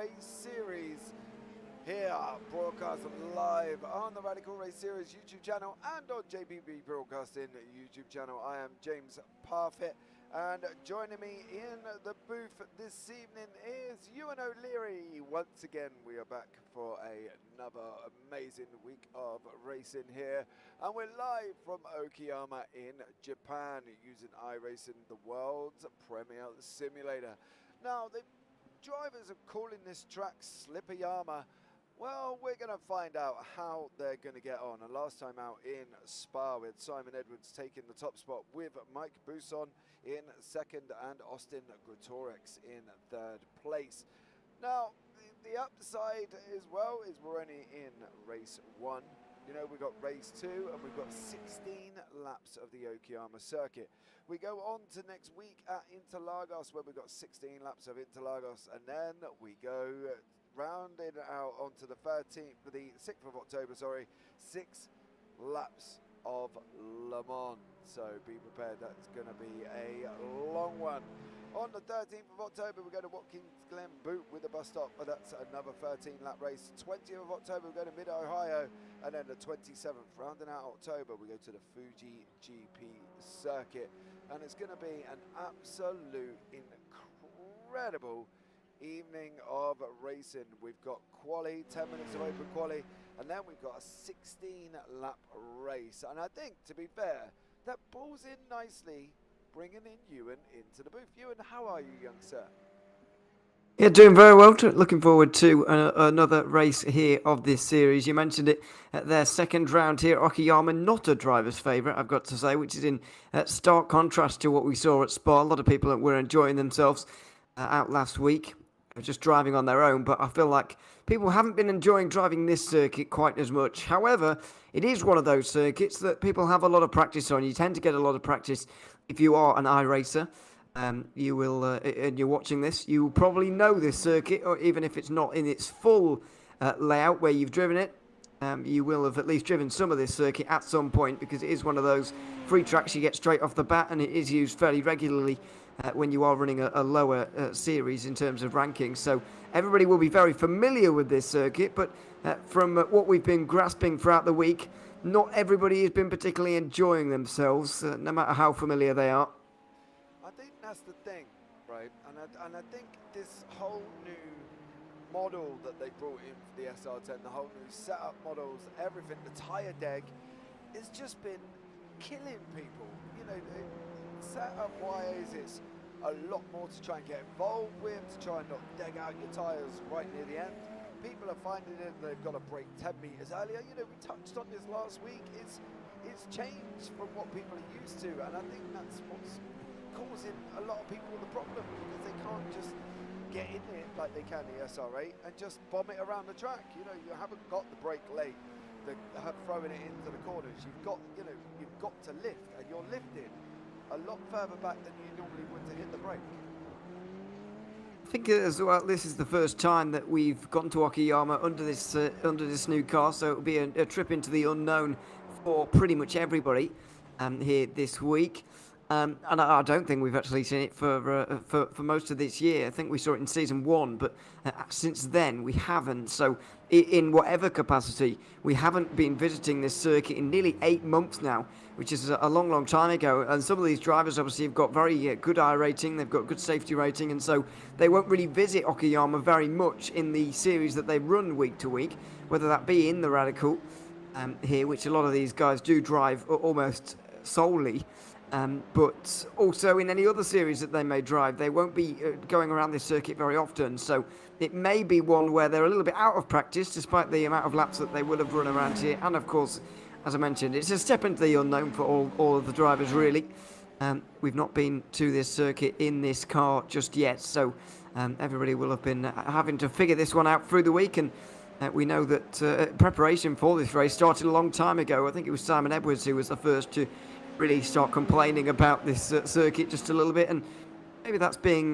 Race Series. Here, broadcast live on the Radical Race Series YouTube channel and on JPBroadcasting YouTube channel. I am James Parfitt, and joining me in the booth this evening is Ewan O'Leary. Once again, we are back for another amazing week of racing here, and we're live from Okayama in Japan using iRacing, the world's premier simulator. Now, the drivers are calling this track Slipperama. Well, we're going to find out how they're going to get on. And last time out in Spa, with Simon Edwards taking the top spot with Mike Bousson in second and Austin Gretorix in third place. Now, the upside as well is we're only in race one. You know, we've got race two and we've got 16 laps of the Okayama circuit. We go on to next week at Interlagos, where we've got 16 laps of Interlagos, and then we go rounding out onto the 6th of October, 6 laps of Le Mans. So be prepared, that's going to be a long one. On the 13th of October, we go to Watkins Glen Boot with a bus stop, but that's another 13-lap race. 20th of October, we go to Mid-Ohio, and then the 27th, rounding out October, we go to the Fuji GP circuit. And it's going to be an absolute incredible evening of racing. We've got quali, 10 minutes of open quali, and then we've got a 16-lap race. And I think, to be fair, that balls in nicely, bringing in Ewan into the booth. Ewan, how are you, young sir? Yeah, doing very well. Looking forward to another race here of this series. You mentioned it at their second round here at Okayama. Not a driver's favourite, I've got to say, which is in stark contrast to what we saw at Spa. A lot of people were enjoying themselves out last week, just driving on their own. But I feel like people haven't been enjoying driving this circuit quite as much. However, it is one of those circuits that people have a lot of practice on. You tend to get a lot of practice if you are an iRacer. You will, and you're watching this, you will probably know this circuit, or even if it's not in its full layout where you've driven it, you will have at least driven some of this circuit at some point, because it is one of those free tracks you get straight off the bat, and it is used fairly regularly when you are running a lower series in terms of rankings. So everybody will be very familiar with this circuit, but from what we've been grasping throughout the week, not everybody has been particularly enjoying themselves, no matter how familiar they are. I think that's the thing, right? And I think this whole new model that they brought in for the SR10, the whole new setup models, everything, the tyre deck, it's just been killing people. You know, setup-wise, it's a lot more to try and get involved with, to try and not dig out your tyres right near the end. People are finding it they've got to brake 10 metres earlier. You know, we touched on this last week. It's changed from what people are used to, and I think that's what's causing a lot of people the problem, because they can't just get in it like they can the SR8 and just bomb it around the track. You know, you haven't got the brake late, throwing it into the corners. You've got to lift, and you're lifting a lot further back than you normally would to hit the brake. I think as well, this is the first time that we've gone to Okayama under this new car, so it'll be a trip into the unknown for pretty much everybody here this week. And I don't think we've actually seen it for most of this year. I think we saw it in season 1, but since then we haven't. So in whatever capacity, we haven't been visiting this circuit in nearly 8 months now, which is a long, long time ago. And some of these drivers obviously have got very good I rating, they've got good safety rating, and so they won't really visit Okayama very much in the series that they run week to week, whether that be in the Radical here, which a lot of these guys do drive almost solely. But also in any other series that they may drive, they won't be going around this circuit very often. So it may be one where they're a little bit out of practice, despite the amount of laps that they will have run around here. And of course, as I mentioned, it's a step into the unknown for all of the drivers, really. We've not been to this circuit in this car just yet. So everybody will have been having to figure this one out through the week. And we know that preparation for this race started a long time ago. I think it was Simon Edwards who was the first to really start complaining about this circuit just a little bit, and maybe that's being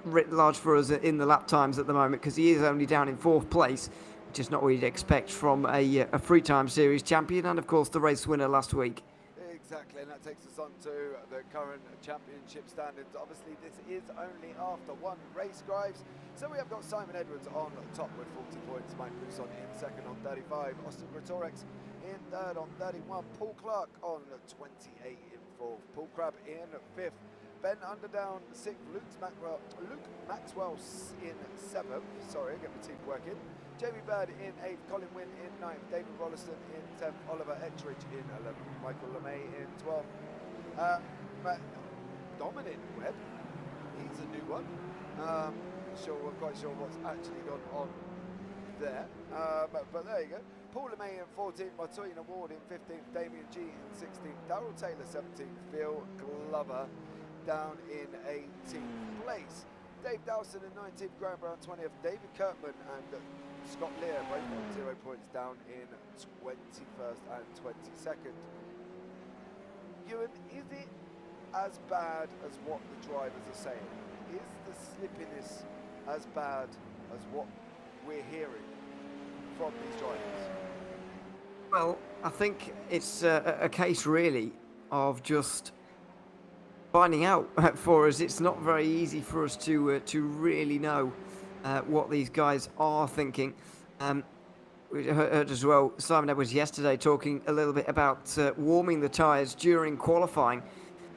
writ large for us in the lap times at the moment, because he is only down in 4th place, which is not what you'd expect from a free time series champion, and of course the race winner last week. Exactly, and that takes us on to the current championship standings. Obviously, this is only after one race, Grives. So we have got Simon Edwards on top with 40 points, Mike Buson in second on 35, Austin Gretorix in third on 31, Paul Clark on 28 in fourth, Paul Crabb in fifth, Ben Underdown sixth, Luke Maxwell in seventh, sorry, get my teeth working, Jamie Bird in 8th, Colin Wynn in 9th, David Rolliston in 10th, Oliver Ettridge in 11th, Michael LeMay in 12th. Dominic Webb, he's a new one. We're quite sure what's actually gone on there. But there you go. Paul LeMay in 14th, Martina Ward in 15th, Damien G in 16th, Darryl Taylor 17th, Phil Glover down in 18th place. Dave Dowson in 19th, Graham Brown 20th, David Kirkman and Scott Lear both on 0 points down in 21st and 22nd. Ewan, is it as bad as what the drivers are saying? Is the slippiness as bad as what we're hearing from these drivers? Well, I think it's a case really of just finding out for us. It's not very easy for us to really know what these guys are thinking. We heard as well Simon Edwards yesterday talking a little bit about warming the tyres during qualifying.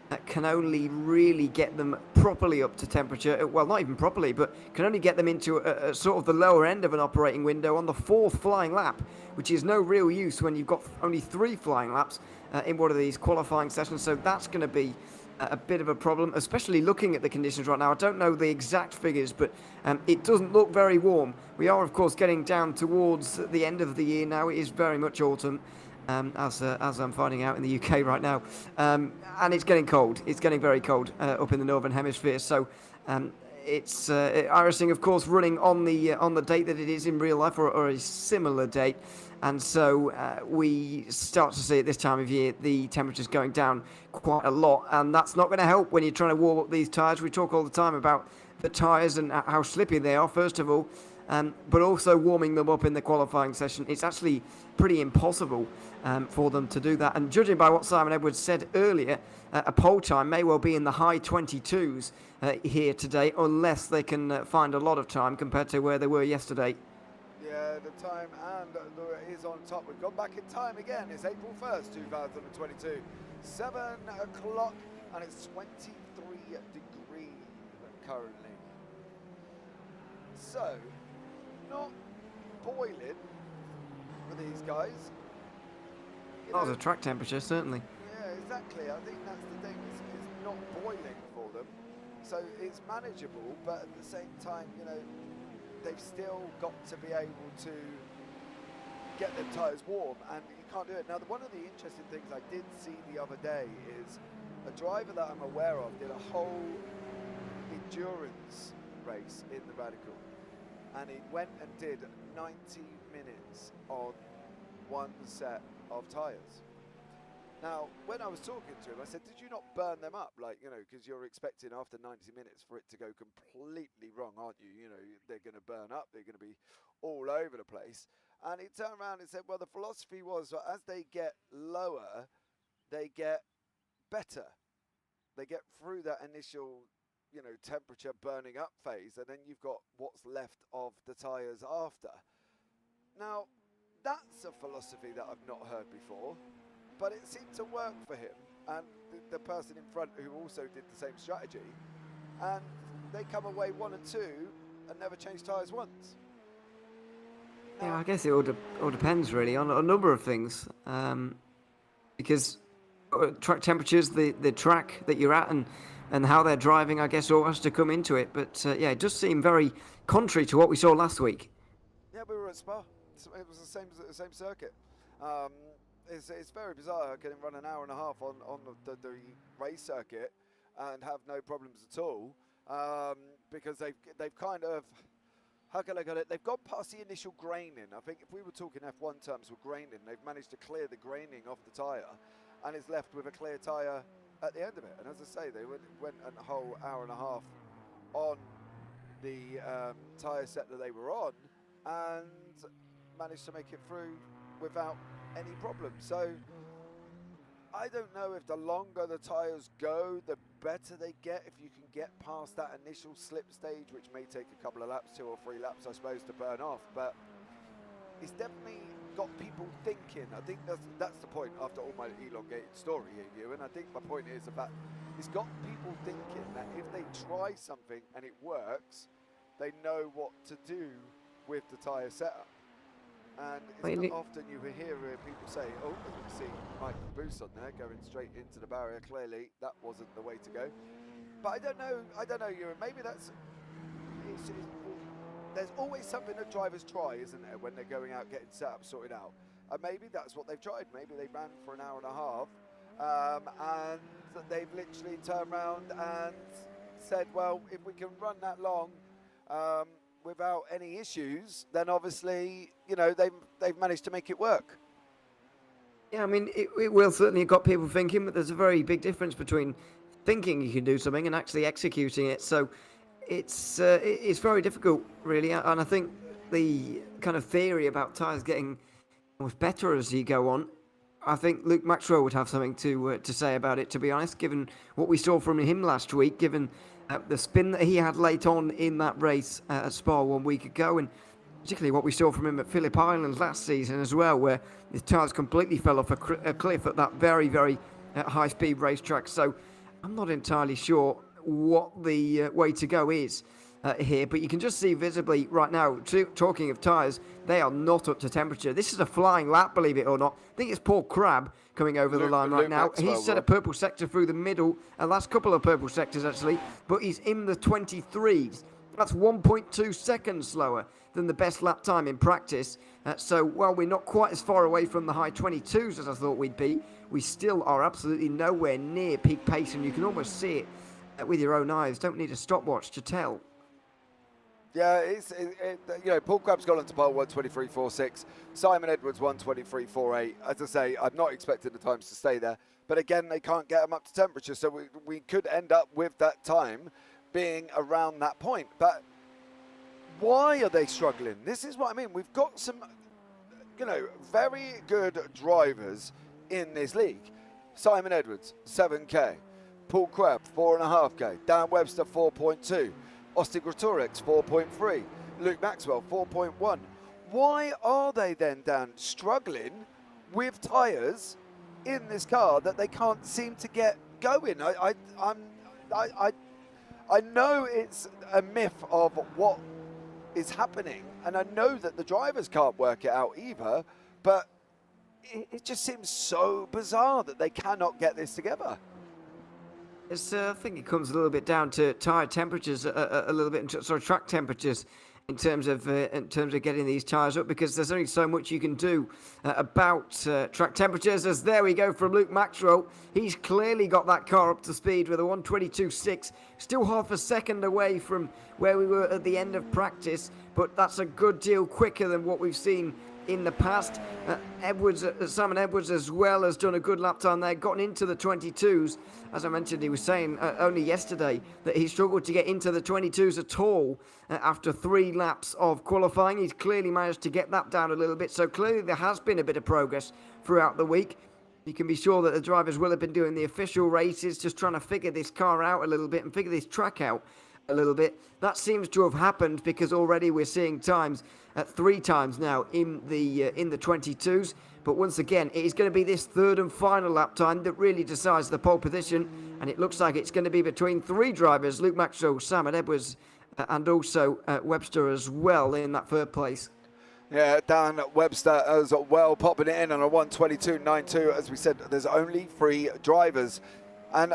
That can only really get them properly up to temperature. Well, not even properly, but can only get them into a sort of the lower end of an operating window on the 4th flying lap, which is no real use when you've got only 3 flying laps in one of these qualifying sessions. So that's going to be a bit of a problem, especially looking at the conditions right now. I don't know the exact figures, but it doesn't look very warm. We are, of course, getting down towards the end of the year now. It is very much autumn. As I'm finding out in the UK right now, and it's getting cold. It's getting very cold up in the northern hemisphere. So it's iRacing, of course, running on the date that it is in real life, or a similar date, and so we start to see at this time of year the temperatures going down quite a lot, and that's not going to help when you're trying to warm up these tyres. We talk all the time about the tyres and how slippy they are, first of all. But also warming them up in the qualifying session. It's actually pretty impossible for them to do that. And judging by what Simon Edwards said earlier, a pole time may well be in the high 22s here today, unless they can find a lot of time compared to where they were yesterday. Yeah, the time and is on top. We've gone back in time again. It's April 1st, 2022. 7 o'clock, and it's 23 degrees currently. So, not boiling for these guys. Not as a track temperature, certainly. Yeah, exactly. I think that's the thing. It's not boiling for them. So it's manageable, but at the same time, they've still got to be able to get their tyres warm, and you can't do it. Now, one of the interesting things I did see the other day is a driver that I'm aware of did a whole endurance race in the Radical. And he went and did 90 minutes on one set of tyres. Now, when I was talking to him, I said, did you not burn them up? Because you're expecting after 90 minutes for it to go completely wrong, aren't you? They're going to burn up. They're going to be all over the place. And he turned around and said, well, the philosophy was as they get lower, they get better. They get through that initial temperature burning up phase, and then you've got what's left of the tyres after. Now, that's a philosophy that I've not heard before, but it seemed to work for him and the person in front who also did the same strategy, and they come away 1 and 2 and never change tyres once. Now, yeah, I guess it all depends really on a number of things, because track temperatures, the track that you're at, and how they're driving, I guess, all has to come into it. But yeah, it does seem very contrary to what we saw last week. Yeah, we were at Spa. It was the same circuit. It's very bizarre. I can run an hour and a half on the race circuit and have no problems at all, because they've kind of, how can I get it? They've gone past the initial graining. I think if we were talking F1 terms with graining, they've managed to clear the graining off the tyre, and is left with a clear tyre at the end of it. And as I say, they went a whole hour and a half on the tyre set that they were on, and managed to make it through without any problem. So I don't know if the longer the tyres go, the better they get. If you can get past that initial slip stage, which may take a couple of laps, 2 or 3 laps, I suppose, to burn off. But it's definitely got people thinking. I think that's the point after all my elongated story here, Ewan. I think my point is about it's got people thinking that if they try something and it works, they know what to do with the tyre setup. And it's not often you hear people say, oh, as we see Mike Boost on there going straight into the barrier. Clearly, that wasn't the way to go. But I don't know, Ewan. Maybe there's always something that drivers try, isn't there, when they're going out getting set up, sorted out. And maybe that's what they've tried. Maybe they ran for an hour and a half, and they've literally turned around and said, well, if we can run that long, without any issues, then obviously, they've managed to make it work. Yeah, I mean, it will certainly have got people thinking, but there's a very big difference between thinking you can do something and actually executing it. So it's very difficult, really. And I think the kind of theory about tyres getting almost better as you go on, I think Luke Maxwell would have something to say about it, to be honest, given what we saw from him last week, given the spin that he had late on in that race at Spa 1 week ago, and particularly what we saw from him at Phillip Island last season as well, where his tyres completely fell off a cliff at that very, very high-speed racetrack. So I'm not entirely sure what the way to go is here, but you can just see visibly right now, talking of tyres, they are not up to temperature. This is a flying lap, believe it or not. I think it's Paul Crabb coming over the line right now. He's set a purple sector through the middle, last couple of purple sectors actually, but he's in the 23s. That's 1.2 seconds slower than the best lap time in practice. So while we're not quite as far away from the high 22s as I thought we'd be, we still are absolutely nowhere near peak pace, and you can almost see it with your own eyes. Don't need a stopwatch to tell. Yeah, Paul Crabb's gone on to pole 1:23.46. Simon Edwards 1:23.48. As I say, I'm not expecting the times to stay there, but again, they can't get them up to temperature, so we could end up with that time being around that point. But why are they struggling? This is what I mean. We've got some, very good drivers in this league. Simon Edwards, 7K. Paul Crabb, 4.5K. Dan Webster, 4.2. Austin Gretorix, 4.3. Luke Maxwell, 4.1. Why are they then, Dan, struggling with tyres in this car that they can't seem to get going? I know it's a myth of what is happening, and I know that the drivers can't work it out either, but it just seems so bizarre that they cannot get this together. I think it comes a little bit down to tyre temperatures, a little bit, sort of track temperatures, in terms of getting these tyres up, because there's only so much you can do about track temperatures. As there we go from Luke Maxwell, he's clearly got that car up to speed with a 1:22.6, still half a second away from where we were at the end of practice, but that's a good deal quicker than what we've seen in the past. Simon Edwards as well has done a good lap time there, gotten into the 22s. As I mentioned, he was saying only yesterday that he struggled to get into the 22s at all after 3 laps of qualifying. He's clearly managed to get that down a little bit, so clearly there has been a bit of progress throughout the week. You can be sure that the drivers will have been doing the official races, just trying to figure this car out a little bit and figure this track out a little bit. That seems to have happened, because already we're seeing times at 3 times now in the 22s. But once again, it is going to be this third and final lap time that really decides the pole position, and it looks like it's going to be between 3 drivers: Luke Maxwell, Simon Edwards, and also Webster as well in that third place. Yeah, Dan Webster as well, popping it in on a 1:22.92. As we said, there's only 3 drivers, and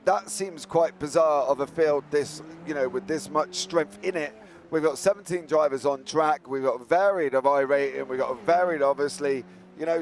that seems quite bizarre of a field, this, with this much strength in it. We've got 17 drivers on track. We've got varied of I rating. We've got a varied, obviously,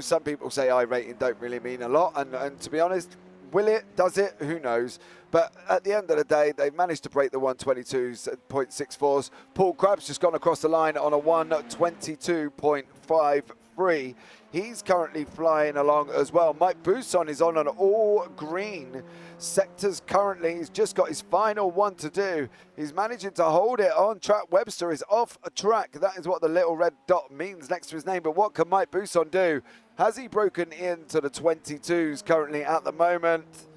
some people say I rating don't really mean a lot. And to be honest, will it? Does it? Who knows? But at the end of the day, they've managed to break the 122.64s. Paul Crabb's just gone across the line on a 122.53. He's currently flying along as well. Mike Buson is on an all green sectors currently. He's just got his final one to do. He's managing to hold it on track. Webster is off a track. That is what the little red dot means next to his name. But what can Mike Buson do? Has he broken into the 22s currently at the moment?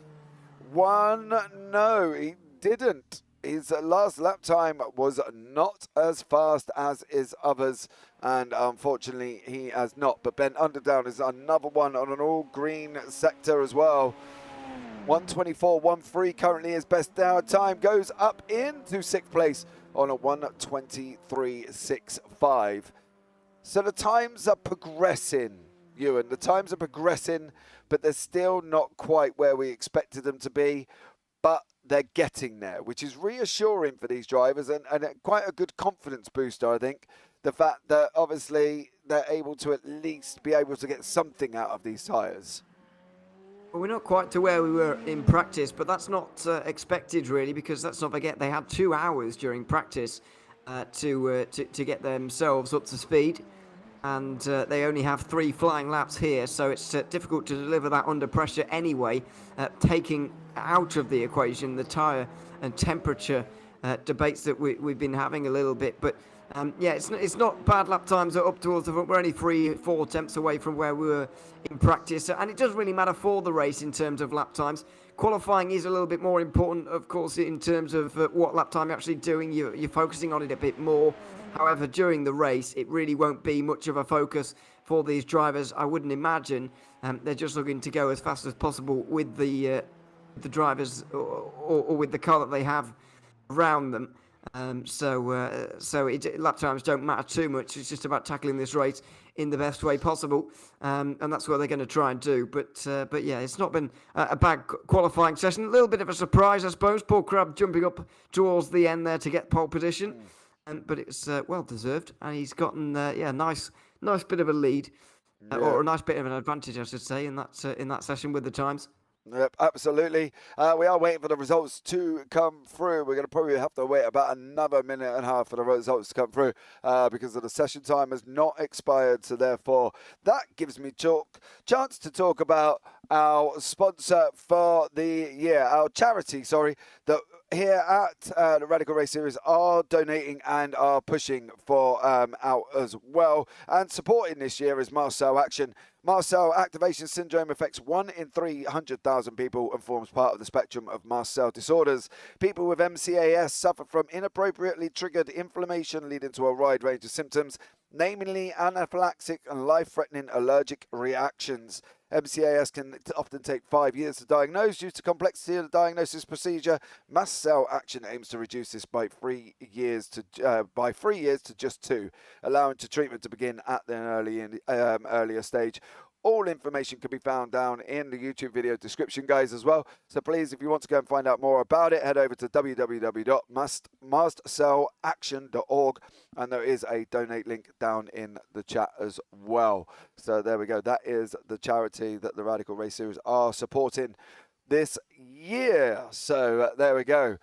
No, he didn't. His last lap time was not as fast as his others, and unfortunately he has not. But Ben Underdown is another one on an all-green sector as well. 124.13 currently his best hour time, goes up into 6th place on a 123.65. So the times are progressing, Ewan. The times are progressing, but they're still not quite where we expected them to be. But they're getting there, which is reassuring for these drivers and quite a good confidence booster, I think. The fact that obviously they're able to at least be able to get something out of these tyres. Well, we're not quite to where we were in practice, but that's not expected really, because let's not forget they had 2 hours during practice to get themselves up to speed. And they only have 3 flying laps here, so it's difficult to deliver that under pressure anyway, taking out of the equation the tyre and temperature debates that we've been having a little bit. But yeah, it's not bad lap times are up towards the front. We're only 3-4 tenths away from where we were in practice, and it doesn't really matter for the race in terms of lap times. Qualifying is a little bit more important, of course, in terms of what lap time you're actually doing. You're focusing on it a bit more. However, during the race, it really won't be much of a focus for these drivers, I wouldn't imagine. They're just looking to go as fast as possible with the drivers or with the car that they have around them. So lap times don't matter too much. It's just about tackling this race in the best way possible, and that's what they're going to try and do. But yeah, it's not been a bad qualifying session. A little bit of a surprise, I suppose. Paul Crabb jumping up towards the end there to get pole position. But it's well deserved, and he's gotten nice bit of a lead, or a nice bit of an advantage, I should say, in that session with the times. Yep, absolutely. We are waiting for the results to come through. We're going to probably have to wait about another minute and a half for the results to come through because of the session time has not expired. So therefore, that gives me chance to talk about our sponsor for the year, our charity, that here at the Radical Race Series are donating and are pushing for out as well. And supporting this year is Mast Cell Action. Mast cell activation syndrome affects 1 in 300,000 people and forms part of the spectrum of mast cell disorders. People with MCAS suffer from inappropriately triggered inflammation leading to a wide range of symptoms, namely anaphylactic and life-threatening allergic reactions. MCAS can often take 5 years to diagnose. Due to complexity of the diagnosis procedure, Mast Cell Action aims to reduce this by 3 years to just 2, allowing treatment to begin at an earlier stage. All information can be found down in the YouTube video description, guys, as well. So please, if you want to go and find out more about it, head over to www.mastcellaction.org, and there is a donate link down in the chat as well. So there we go. That is the charity that the Radical Race Series are supporting this year. So there we go.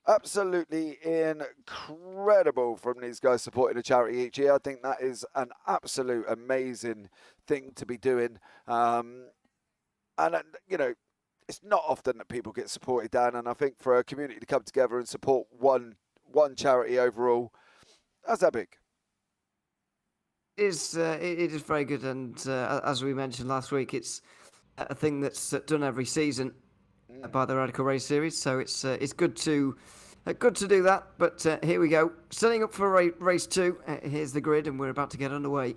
Absolutely incredible from these guys supporting a charity each year. I think that is an absolute amazing thing to be doing. And, you know, it's not often that people get supported, Dan. And I think for a community to come together and support one charity overall, that's epic. It is very good. And as we mentioned last week, it's a thing that's done every season by the Radical Race Series, so it's good to do that. But here we go, setting up for race 2. Here's the grid, and we're about to get underway.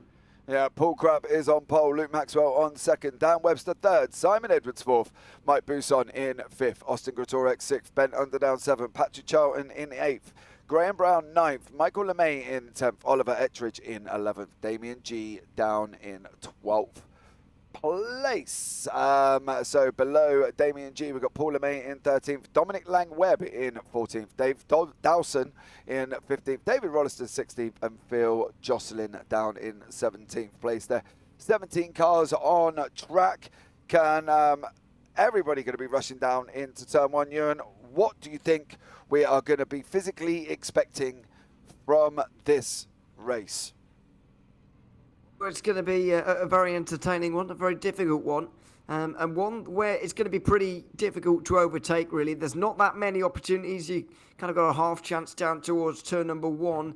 Yeah, Paul Crabb is on pole, Luke Maxwell on second, Dan Webster third, Simon Edwards fourth, Mike Buson in fifth, Austin Gretorek sixth, Ben Underdown seventh, Patrick Charlton in eighth, Graham Brown ninth, Michael LeMay in 10th, Oliver Ettridge in 11th, Damien G down in 12th place. So below Damien G, we've got Paul LeMay in 13th, Dominic Lang-Webb in 14th, Dave Dawson in 15th, David Rollister 16th, and Phil Jocelyn down in 17th place there. 17 cars on track. Can everybody going to be rushing down into turn one. Ewan, what do you think we are going to be physically expecting from this race? Well, it's going to be a very entertaining one, a very difficult one. And one where it's going to be pretty difficult to overtake, really. There's not that many opportunities. You kind of got a half chance down towards turn number one.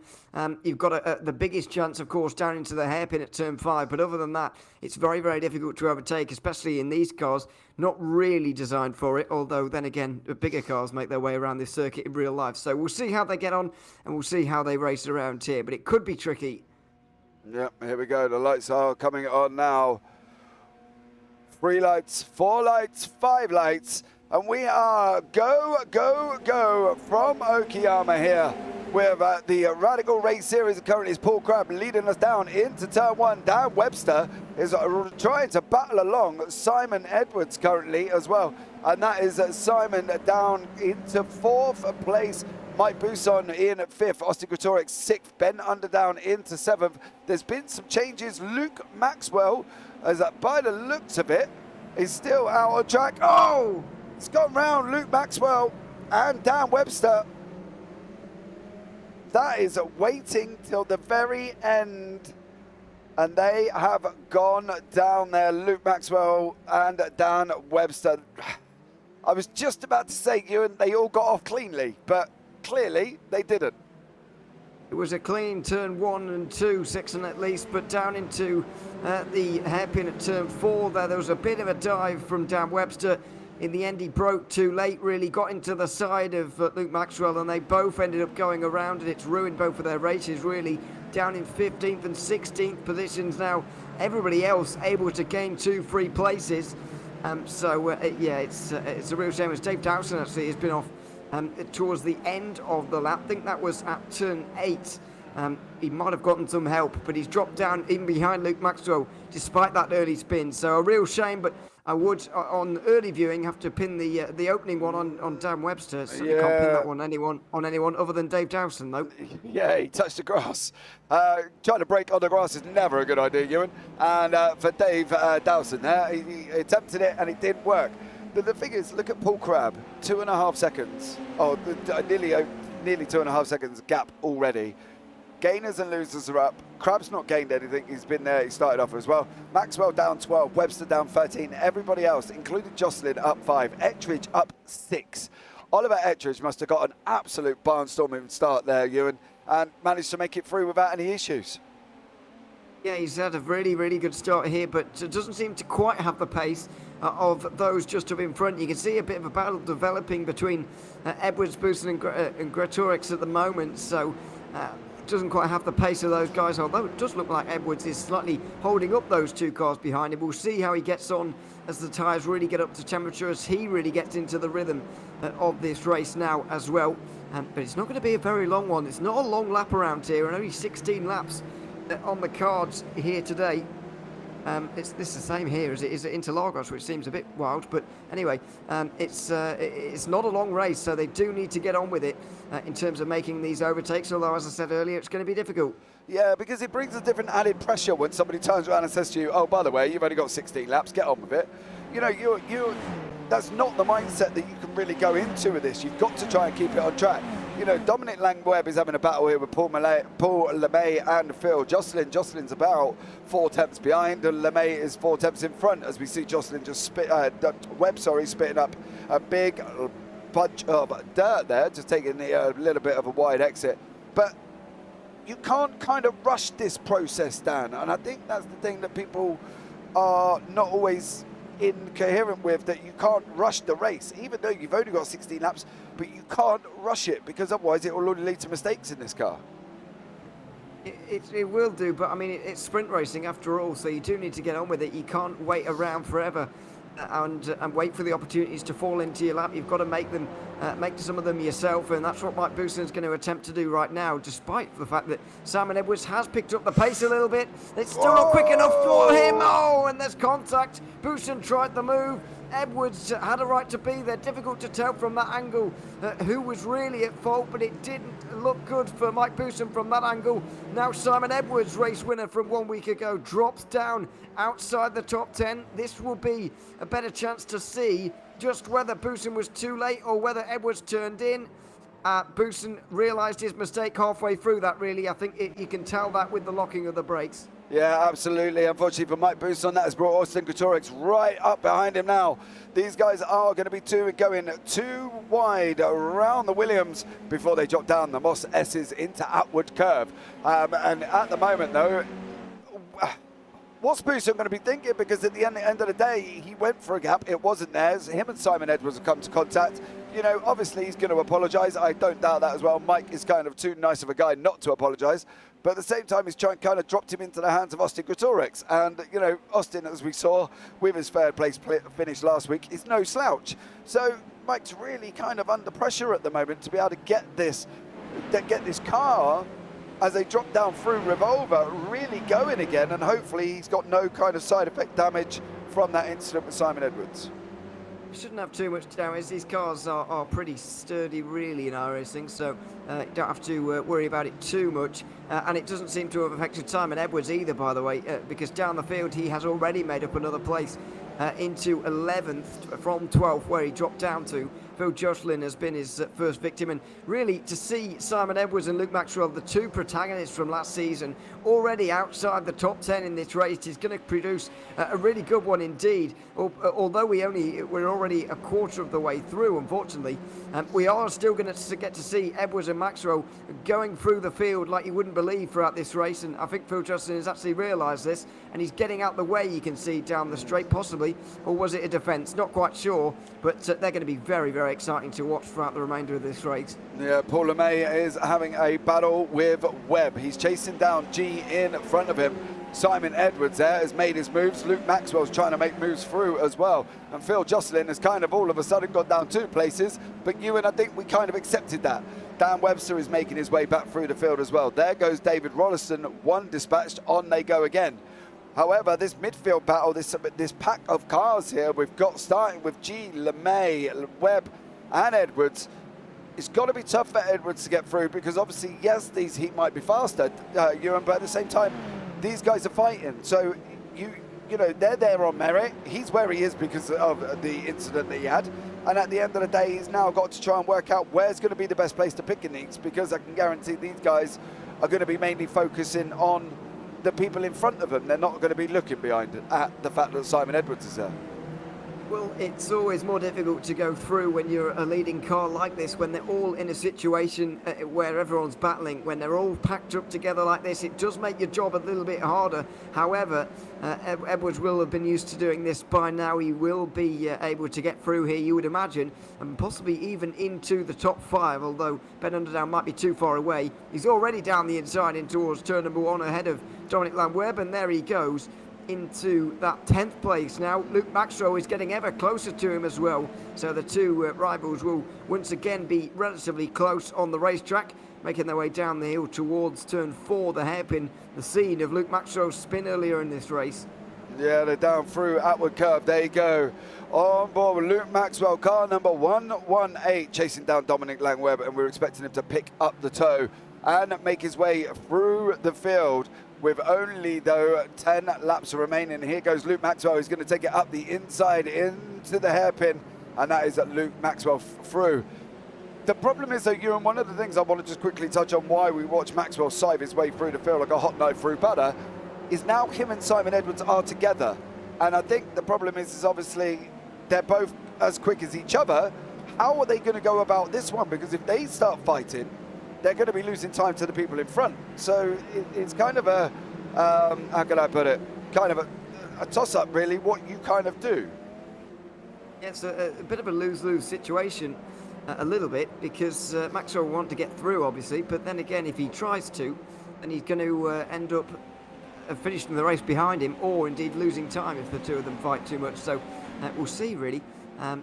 You've got the biggest chance, of course, down into the hairpin at turn 5. But other than that, it's very, very difficult to overtake, especially in these cars. Not really designed for it, although then again, the bigger cars make their way around this circuit in real life. So we'll see how they get on, and we'll see how they race around here. But it could be tricky. Yep, here we go. The lights are coming on now. 3 lights, 4 lights, 5 lights, and we are go, go, go from Okayama here with the Radical Race Series. Currently is Paul Crabb leading us down into turn 1. Dan Webster is trying to battle along Simon Edwards currently as well, and that is Simon down into 4th place. Mike Busson in 5th, Austin Gretorix 6th, Ben Underdown into 7th. There's been some changes. Luke Maxwell, as by the looks of it, is still out on track. Oh, it's gone round Luke Maxwell and Dan Webster. That is waiting till the very end, and they have gone down there, Luke Maxwell and Dan Webster. I was just about to say, Ewan, they all got off cleanly, but clearly they didn't. It was a clean turn 1 and 2 section at least, but down into the hairpin at turn 4 there was a bit of a dive from Dan Webster. In the end, he broke too late, really got into the side of Luke Maxwell, and they both ended up going around, and it's ruined both of their races, really. Down in 15th and 16th positions now. Everybody else able to gain 2 free places. Yeah, it's a real shame. As Dave Dowson actually has been off towards the end of the lap. I think that was at turn 8. He might have gotten some help, but he's dropped down in behind Luke Maxwell despite that early spin. So a real shame, but I would, on early viewing, have to pin the opening one on Dan Webster. So you can't pin that one on anyone other than Dave Dowson, though. Yeah, he touched the grass. Trying to break on the grass is never a good idea, Ewan. And for Dave Dowson there, he attempted it and it didn't work. But the thing is, look at Paul Crabb, 2.5 seconds. Oh, nearly 2.5 seconds gap already. Gainers and losers are up. Crabb's not gained anything. He's been there. He started off as well. Maxwell down 12. Webster down 13. Everybody else, including Jocelyn, up 5. Ettridge up 6. Oliver Ettridge must have got an absolute barnstorming start there, Ewan, and managed to make it through without any issues. Yeah, he's had a really, really good start here, but doesn't seem to quite have the pace of those just up in front. You can see a bit of a battle developing between Edwards, Booston and Gretorix at the moment, so doesn't quite have the pace of those guys, although it does look like Edwards is slightly holding up those 2 cars behind him. We'll see how he gets on as the tyres really get up to temperature, as he really gets into the rhythm of this race now as well. But it's not going to be a very long one. It's not a long lap around here, and only 16 laps on the cards here today. It's the same here as it is at Interlagos, which seems a bit wild, but anyway, it's not a long race, so they do need to get on with it in terms of making these overtakes, although as I said earlier, it's going to be difficult. Yeah, because it brings a different added pressure when somebody turns around and says to you, oh, by the way, you've only got 16 laps, get on with it. You know, that's not the mindset that you can really go into with this. You've got to try and keep it on track. You know, Dominic Langweb is having a battle here with Paul LeMay and Phil. Jocelyn's about 4 tenths behind, and LeMay is 4 tenths in front, as we see Jocelyn just spitting up a big bunch of dirt there, just taking a little bit of a wide exit. But you can't kind of rush this process, Dan, and I think that's the thing that people are not always incoherent with, that you can't rush the race, even though you've only got 16 laps, but you can't rush it, because otherwise it will only lead to mistakes in this car. It will do, but I mean, it's sprint racing after all, so you do need to get on with it. You can't wait around forever and wait for the opportunities to fall into your lap. You've got to make some of them yourself, and that's what Mike Booston's going to attempt to do right now, despite the fact that Simon Edwards has picked up the pace a little bit. It's still not quick enough for him. Oh, and there's contact. Booston tried the move, Edwards had a right to be there. Difficult to tell from that angle who was really at fault, but it didn't look good for Mike Bousson from that angle. Now Simon Edwards, race winner from 1 week ago, drops down outside the top 10. This will be a better chance to see just whether Bousson was too late or whether Edwards turned in. Bousson realised his mistake halfway through that, really. I think you can tell that with the locking of the brakes. Yeah, absolutely. Unfortunately for Mike Bousson, that has brought Austin Gretorix right up behind him now. These guys are going to be going too wide around the Williams before they drop down the Moss S's into Atwood Curve. And at the moment, though, what's Bousson going to be thinking? Because at the end of the day, he went for a gap. It wasn't theirs. Him and Simon Edwards have come to contact. You know, obviously he's going to apologise. I don't doubt that as well. Mike is kind of too nice of a guy not to apologise. But at the same time, he's kind of dropped him into the hands of Austin Gretorix. And, you know, Austin, as we saw with his third place finish last week, is no slouch. So Mike's really kind of under pressure at the moment to be able to get this car, as they drop down through Revolver, really going again. And hopefully he's got no kind of side effect damage from that incident with Simon Edwards. Shouldn't have too much damage. These cars are pretty sturdy, really, in iRacing, so you don't have to worry about it too much. And it doesn't seem to have affected Simon Edwards either, by the way, because down the field he has already made up another place into 11th from 12th, where he dropped down to. Phil Jocelyn has been his first victim, and really to see Simon Edwards and Luke Maxwell, the two protagonists from last season, already outside the top 10 in this race is going to produce a really good one indeed. Although we're already a quarter of the way through, unfortunately, we are still going to get to see Edwards and Maxwell going through the field like you wouldn't believe throughout this race, and I think Phil Jocelyn has actually realised this, and he's getting out the way, you can see, down the straight possibly, or was it a defence? Not quite sure, but they're going to be very, very exciting to watch throughout the remainder of this race. Yeah, Paul LeMay is having a battle with Webb. He's chasing down G in front of him. Simon Edwards there has made his moves. Luke Maxwell's trying to make moves through as well. And Phil Jocelyn has kind of all of a sudden got down 2 places. But Ewan, I think we kind of accepted that. Dan Webster is making his way back through the field as well. There goes David Rollison, 1 dispatched, on they go again. However, this midfield battle, this pack of cars here, we've got starting with G, LeMay, Webb and Edwards. It's got to be tough for Edwards to get through because obviously, yes, he might be faster, Ewan, but at the same time, these guys are fighting. So, you know, they're there on merit. He's where he is because of the incident that he had. And at the end of the day, he's now got to try and work out where's going to be the best place to pick in these, because I can guarantee these guys are going to be mainly focusing on the people in front of them. They're not going to be looking behind at the fact that Simon Edwards is there. Well, it's always more difficult to go through when you're a leading car like this, when they're all in a situation where everyone's battling, when they're all packed up together like this. It does make your job a little bit harder. However, Edwards will have been used to doing this by now. He will be able to get through here, you would imagine, and possibly even into the top 5, although Ben Underdown might be too far away. He's already down the inside in towards turn number 1 ahead of Dominic Lamb-Webb, and there he goes into that 10th place. Now Luke Maxwell is getting ever closer to him as well, so the two rivals will once again be relatively close on the racetrack, making their way down the hill towards turn 4, the hairpin, the scene of Luke Maxwell's spin earlier in this race. Yeah, they're down through Atwood Curve. There you go. On board with Luke Maxwell, car number 118, chasing down Dominic Lamb-Webb, and we're expecting him to pick up the tow and make his way through the field. With only, though, 10 laps remaining. Here goes Luke Maxwell. He's going to take it up the inside into the hairpin, and that is Luke Maxwell through. The problem is, though, Ewan, one of the things I want to just quickly touch on why we watch Maxwell sieve his way through the field like a hot knife through butter is now him and Simon Edwards are together. And I think the problem is obviously they're both as quick as each other. How are they going to go about this one? Because if they start fighting, they're going to be losing time to the people in front. So it's kind of a, how can I put it, kind of a toss-up, really, what you kind of do. Yeah, it's a bit of a lose-lose situation, a little bit, because Maxwell will want to get through, obviously, but then again, if he tries to, then he's going to end up finishing the race behind him, or indeed losing time if the two of them fight too much. So we'll see, really.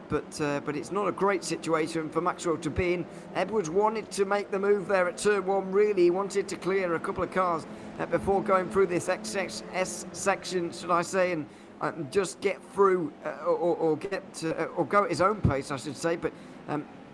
But it's not a great situation for Maxwell to be in. Edwards wanted to make the move there at turn 1, really. He wanted to clear a couple of cars before going through this S section, should I say, and and just get through or go at his own pace, I should say, but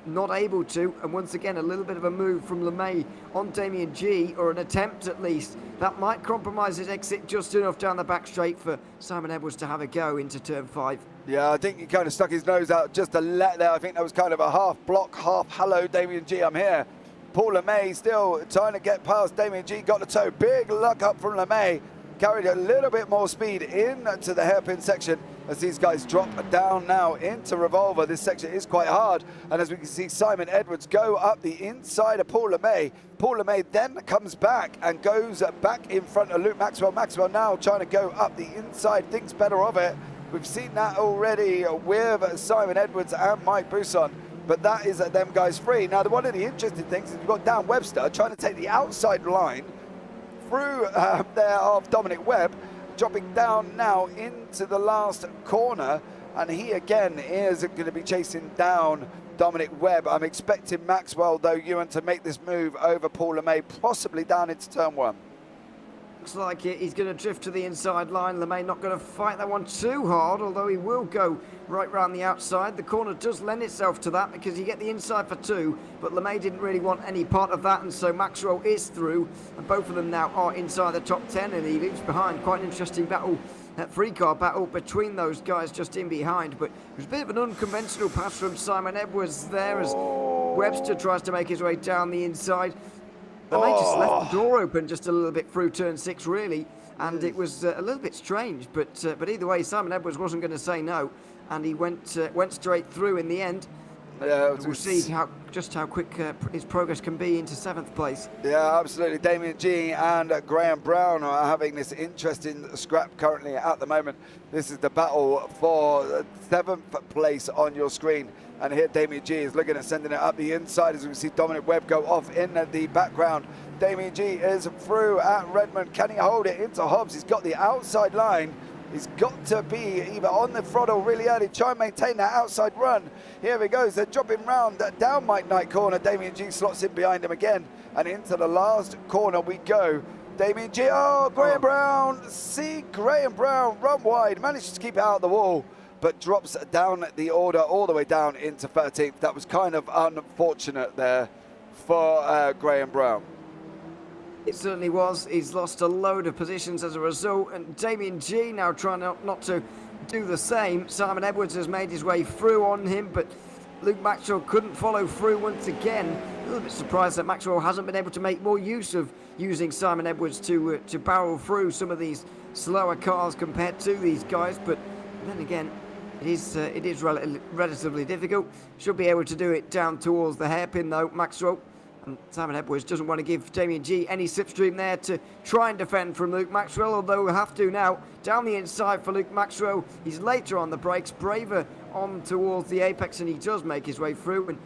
not able to. And once again, a little bit of a move from LeMay on Damien G, or an attempt at least. That might compromise his exit just enough down the back straight for Simon Edwards to have a go into turn 5. Yeah, I think he kind of stuck his nose out just to let there. I think that was kind of a half block, half hello, Damien G, I'm here. Paul LeMay still trying to get past Damien G, got the toe. Big luck up from LeMay. Carried a little bit more speed into the hairpin section as these guys drop down now into Revolver. This section is quite hard, and as we can see, Simon Edwards go up the inside of Paul LeMay. Paul LeMay then comes back and goes back in front of Luke Maxwell. Maxwell now trying to go up the inside, thinks better of it. We've seen that already with Simon Edwards and Mike Bousson, but that is them guys free. Now, one of the interesting things is we've got Dan Webster trying to take the outside line through there of Dominic Webb, dropping down now into the last corner, and he again is going to be chasing down Dominic Webb. I'm expecting Maxwell, though, Ewan, to make this move over Paul LeMay, possibly down into turn 1. Looks like he's going to drift to the inside line. LeMay not going to fight that one too hard, although he will go right round the outside. The corner does lend itself to that because you get the inside for 2, but LeMay didn't really want any part of that, and so Maxwell is through, and both of them now are inside the top 10, and he leaves behind. Quite an interesting battle, that free-car battle between those guys just in behind, but it was a bit of an unconventional pass from Simon Edwards there as Webster tries to make his way down the inside. LeMay just left the door open just a little bit through turn 6, really, and it was a little bit strange. But either way, Simon Edwards wasn't going to say no, and he went straight through in the end. Yeah, we'll see just how quick his progress can be into 7th place. Yeah, absolutely. Damien G and Graham Brown are having this interesting scrap currently at the moment. This is the battle for 7th place on your screen. And here Damien G is looking at sending it up the inside as we can see Dominic Webb go off in the background. Damien G is through at Redmond. Can he hold it into Hobbs? He's got the outside line. He's got to be either on the throttle really early, try and maintain that outside run. Here he goes, they're dropping round down Mike Knight corner. Damien G slots in behind him again, and into the last corner we go. Damien G, Graham Brown, Graham Brown run wide, manages to keep it out of the wall, but drops down the order all the way down into 13th. That was kind of unfortunate there for Graham Brown. It certainly was. He's lost a load of positions as a result, and Damien G now trying not to do the same. Simon Edwards has made his way through on him, but Luke Maxwell couldn't follow through once again. A little bit surprised that Maxwell hasn't been able to make more use of using Simon Edwards to barrel through some of these slower cars compared to these guys, but then again, it is relatively difficult. Should be able to do it down towards the hairpin though, Maxwell. And Simon Edwards doesn't want to give Damien G any slipstream there to try and defend from Luke Maxwell, although we'll have to now. Down the inside for Luke Maxwell. He's later on the brakes, braver on towards the apex, and he does make his way through. And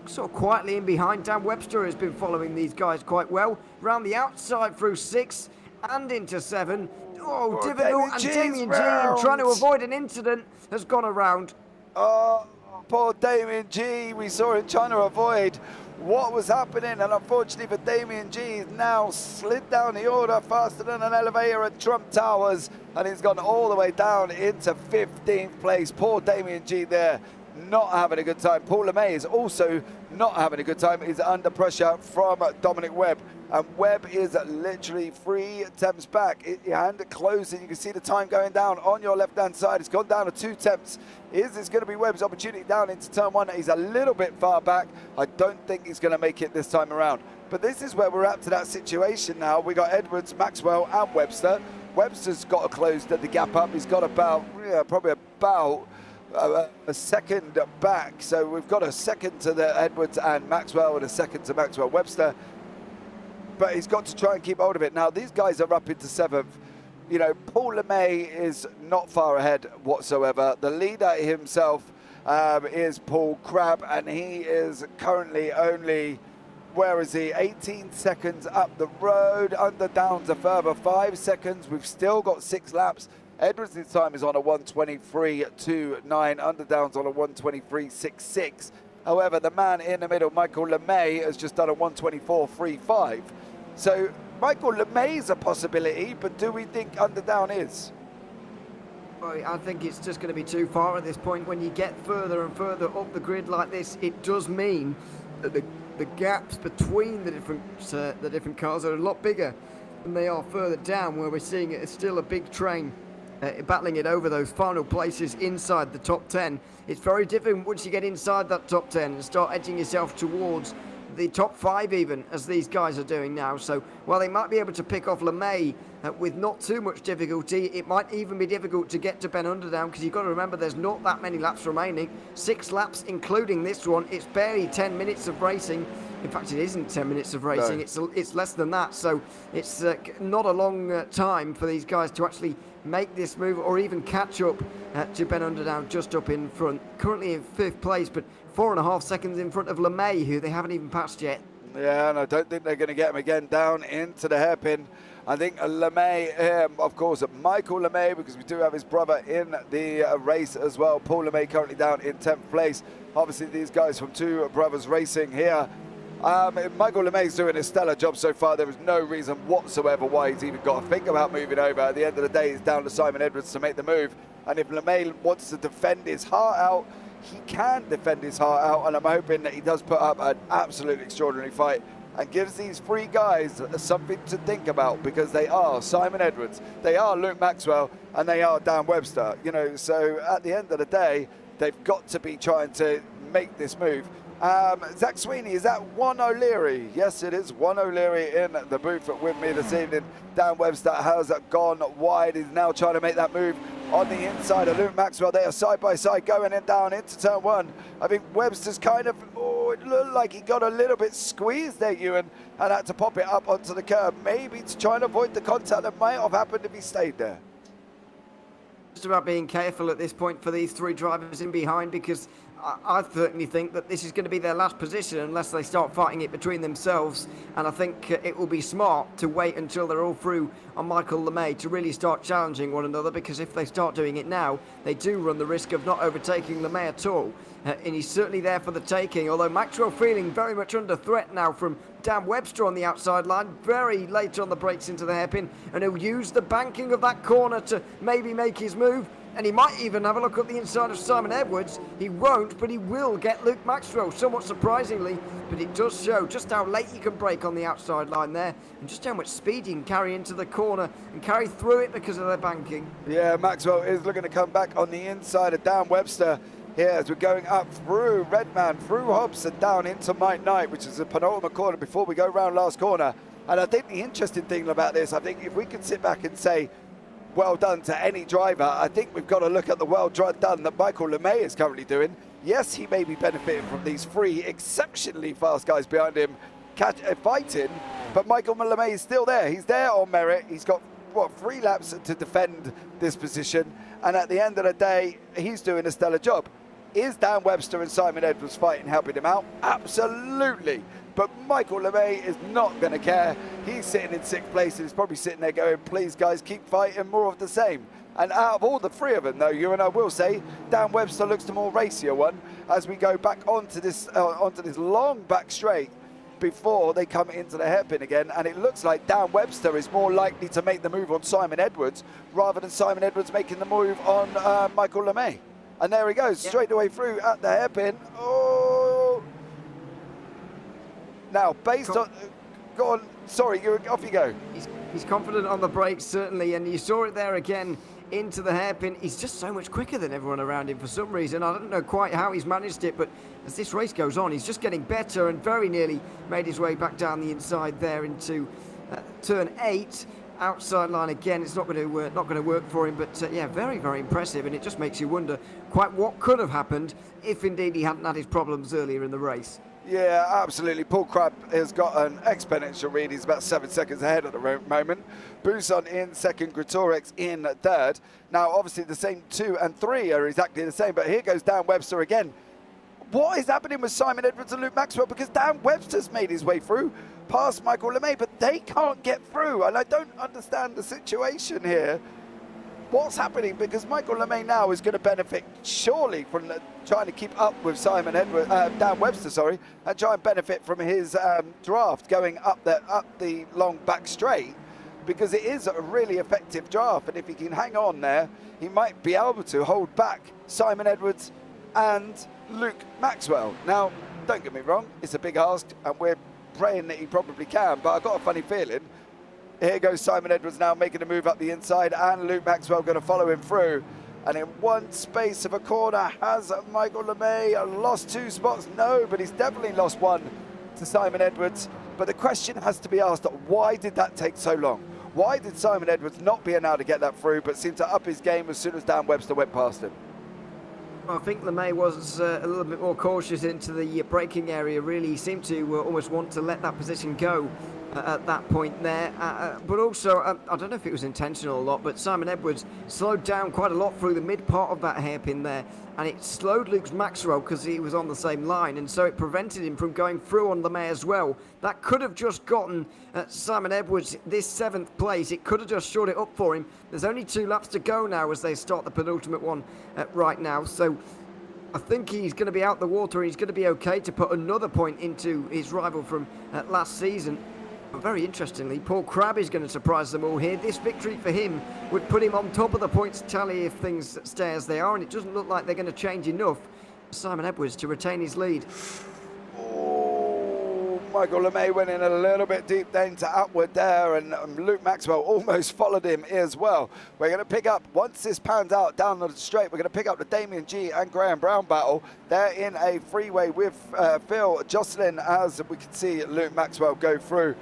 sort of quietly in behind, Dan Webster has been following these guys quite well. Round the outside through 6 and into 7. Oh, difficult, and Damien G, trying to avoid an incident, has gone around. Oh, poor Damien G, we saw him trying to avoid what was happening, and unfortunately for Damien G, he's now slid down the order faster than an elevator at Trump Towers, and he's gone all the way down into 15th place. Poor Damien G there, not having a good time. Paul LeMay is also not having a good time. He's under pressure from Dominic Webb, and Webb is literally 3 attempts back. And closing, you can see the time going down on your left-hand side. It's gone down to 2 attempts. Is this going to be Webb's opportunity down into turn 1? He's a little bit far back. I don't think he's going to make it this time around. But this is where we're at to that situation now. We got Edwards, Maxwell, and Webster. Webster's got to close the gap up. He's got about, probably about a second back. So we've got a second to the Edwards and Maxwell and a second to Maxwell Webster. But he's got to try and keep hold of it. Now, these guys are up into 7th. You know, Paul LeMay is not far ahead whatsoever. The leader himself is Paul Crabb, and he is currently only, where is he, 18 seconds up the road. Under downs a further 5 seconds. We've still got 6 laps. Edwards' time is on a 1:23.29. Under downs on a 1:23.66. However, the man in the middle, Michael LeMay, has just done a 1:24.35. So Michael LeMay's a possibility, but do we think Underdown is? I think it's just going to be too far at this point. When you get further and further up the grid like this, it does mean that the gaps between the different cars are a lot bigger than they are further down, where we're seeing it as still a big train battling it over those final places inside the top 10. It's very different once you get inside that top 10 and start edging yourself towards the top 5 even, as these guys are doing now. So while they might be able to pick off LeMay with not too much difficulty, it might even be difficult to get to Ben Underdown, because you've got to remember there's not that many laps remaining. 6 laps including this one. It's barely 10 minutes of racing. In fact, it isn't 10 minutes of racing. No. It's less than that. So it's not a long time for these guys to actually make this move or even catch up to Ben Underdown just up in front. Currently in 5th place, but 4.5 seconds in front of LeMay, who they haven't even passed yet. Yeah, and I don't think they're going to get him again down into the hairpin. I think LeMay, of course, Michael LeMay, because we do have his brother in the race as well. Paul LeMay currently down in 10th place. Obviously, these guys from Two Brothers Racing here. Michael LeMay's doing a stellar job so far. There is no reason whatsoever why he's even got to think about moving over. At the end of the day, it's down to Simon Edwards to make the move. And if LeMay wants to defend his heart out, he can defend his heart out, and I'm hoping that he does put up an absolutely extraordinary fight and gives these 3 guys something to think about, because they are Simon Edwards, they are Luke Maxwell, and they are Dan Webster. You know, so at the end of the day, they've got to be trying to make this move. Zach Sweeney, is that Juan O'Leary? Yes, it is Juan O'Leary in the booth with me this evening. Dan Webster has gone wide. He's now trying to make that move on the inside of Luke Maxwell. They are side by side going in down into turn 1. I think Webster's kind of, it looked like he got a little bit squeezed there, Ewan, and had to pop it up onto the curb, maybe to try and avoid the contact that might have happened if he stayed there. Just about being careful at this point for these 3 drivers in behind, because I certainly think that this is going to be their last position unless they start fighting it between themselves, and I think it will be smart to wait until they're all through on Michael LeMay to really start challenging one another, because if they start doing it now, they do run the risk of not overtaking LeMay at all, and he's certainly there for the taking, although Maxwell feeling very much under threat now from Dan Webster on the outside line, very late on the brakes into the hairpin, and he'll use the banking of that corner to maybe make his move. And he might even have a look at the inside of Simon Edwards. He won't, but he will get Luke Maxwell, somewhat surprisingly. But it does show just how late you can brake on the outside line there, and just how much speed you can carry into the corner and carry through it because of their banking. Yeah, Maxwell is looking to come back on the inside of Dan Webster here as we're going up through Redman, through Hobbs, and down into Mike Knight, which is the penultimate corner before we go round last corner. And I think the interesting thing about this, I think if we could sit back and say, well done to any driver, I think we've got to look at the well done that Michael LeMay is currently doing. Yes, he may be benefiting from these 3 exceptionally fast guys behind him fighting, but Michael LeMay is still there. He's there on merit. He's got, 3 laps to defend this position, and at the end of the day, he's doing a stellar job. Is Dan Webster and Simon Edwards fighting, helping him out? Absolutely. But Michael LeMay is not going to care. He's sitting in 6th place, and he's probably sitting there going, please guys, keep fighting, more of the same. And out of all the 3 of them, though, Ewan, I will say, Dan Webster looks the more racier one as we go back onto this long back straight before they come into the hairpin again. And it looks like Dan Webster is more likely to make the move on Simon Edwards rather than Simon Edwards making the move on Michael LeMay. And there he goes, straight away through at the hairpin. Oh! Now, based on... Go on, sorry, off you go. He's confident on the brakes, certainly, and you saw it there again into the hairpin. He's just so much quicker than everyone around him for some reason. I don't know quite how he's managed it, but as this race goes on, he's just getting better and very nearly made his way back down the inside there into turn 8. Outside line again, it's not going to work for him, but yeah, very, very impressive, and it just makes you wonder quite what could have happened if indeed he hadn't had his problems earlier in the race. Yeah, absolutely. Paul Crabb has got an exponential read. He's about 7 seconds ahead at the moment. Buson in second, Gratorex in third. Now, obviously, the same 2 and 3 are exactly the same, but here goes Dan Webster again. What is happening with Simon Edwards and Luke Maxwell? Because Dan Webster's made his way through past Michael LeMay, but they can't get through, and I don't understand the situation here. What's happening? Because Michael LeMay now is going to benefit surely from trying to keep up with Dan Webster, and try and benefit from his draft going up the long back straight. because it is a really effective draft, and if he can hang on there, he might be able to hold back Simon Edwards and Luke Maxwell. Now, don't get me wrong, it's a big ask, and we're praying that he probably can, but I've got a funny feeling. Here goes Simon Edwards now making a move up the inside, and Luke Maxwell going to follow him through. And in one space of a corner, has Michael LeMay lost 2 spots? No, but he's definitely lost 1 to Simon Edwards. But the question has to be asked, why did that take so long? Why did Simon Edwards not be able to get that through, but seem to up his game as soon as Dan Webster went past him? I think LeMay was a little bit more cautious into the braking area, really. He seemed to almost want to let that position go at that point there. But also, I don't know if it was intentional or not, but Simon Edwards slowed down quite a lot through the mid part of that hairpin there, and it slowed Luke Maxwell because he was on the same line, and so it prevented him from going through on LeMay as well. That could have just gotten Simon Edwards this 7th place. It could have just short it up for him. There's only 2 laps to go now as they start the penultimate one right now, so I think he's going to be out the water. He's going to be okay to put another point into his rival from last season. But very interestingly, Paul Crabb is going to surprise them all here. This victory for him would put him on top of the points tally if things stay as they are, and it doesn't look like they're going to change enough for Simon Edwards to retain his lead. Oh, Michael LeMay went in a little bit deep then to outward there, and Luke Maxwell almost followed him as well. We're going to pick up, once this pans out down the straight, we're going to pick up the Damien G and Graham Brown battle. They're in a freeway with Phil Jocelyn as we can see Luke Maxwell go through.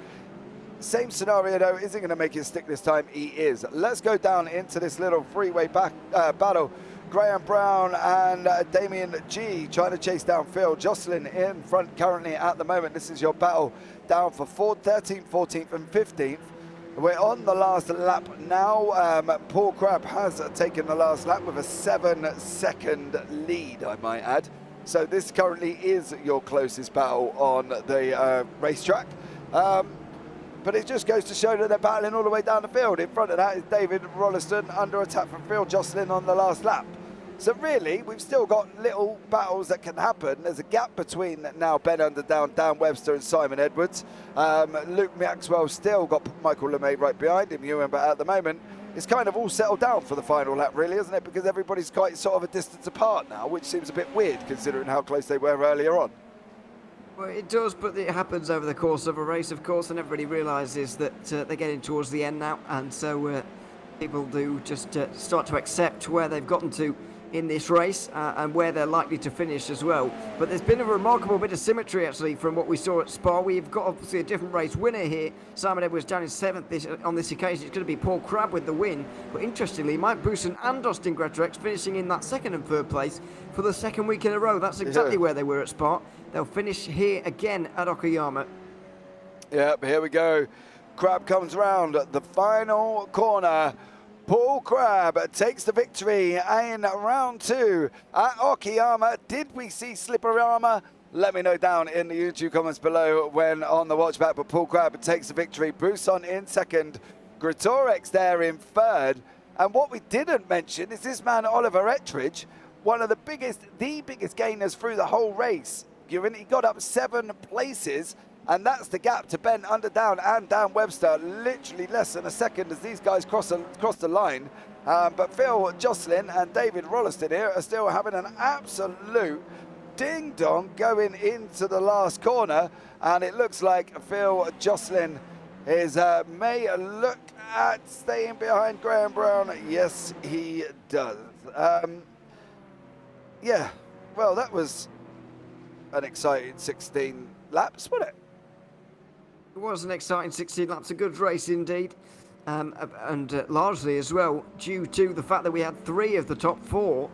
Same scenario though, is he going to make it stick this time? He is. Let's go down into this little freeway battle. Graham Brown and Damien G trying to chase down Phil Jocelyn in front currently at the moment. This is your battle down for 13th, 14th and 15th. We're on the last lap now. Paul Crabb has taken the last lap with a 7-second lead, I might add. So this currently is your closest battle on the racetrack. But it just goes to show that they're battling all the way down the field. In front of that is David Rolliston under attack from Phil Jocelyn on the last lap. So really, we've still got little battles that can happen. There's a gap between now Ben Underdown, Dan Webster and Simon Edwards. Luke Maxwell still got Michael LeMay right behind him, Ewan, but at the moment, it's kind of all settled down for the final lap, really, isn't it? Because everybody's quite sort of a distance apart now, which seems a bit weird considering how close they were earlier on. Well, it does, but it happens over the course of a race, of course, and everybody realises that they're getting towards the end now, and so people do just start to accept where they've gotten to in this race and where they're likely to finish as well. But there's been a remarkable bit of symmetry actually from what we saw at Spa. We've got obviously a different race winner here. Simon Edwards down in 7th on this occasion. It's going to be Paul Crabb with the win. But interestingly, Mike Bousson and Austin Grettrex finishing in that 2nd and 3rd place for the 2nd week in a row. That's exactly where they were at Spa. They'll finish here again at Okayama. Yep, here we go. Crabb comes round the final corner. Paul Crabb takes the victory in round 2 at Okayama. Did we see Slipperama? Let me know down in the YouTube comments below when on the watch back. But Paul Crabb takes the victory. Bousson in 2nd. Greatorex there in 3rd. And what we didn't mention is this man Oliver Ettridge, one of the biggest gainers through the whole race. He got up 7 places. And that's the gap to Ben Underdown and Dan Webster, literally less than a second as these guys cross the line. But Phil Jocelyn and David Rolliston here are still having an absolute ding-dong going into the last corner. And it looks like Phil Jocelyn may look at staying behind Graham Brown. Yes, he does. Yeah, well, that was an exciting 16 laps, wasn't it? It was an exciting 16 laps, a good race indeed, and largely as well due to the fact that we had 3 of the top 4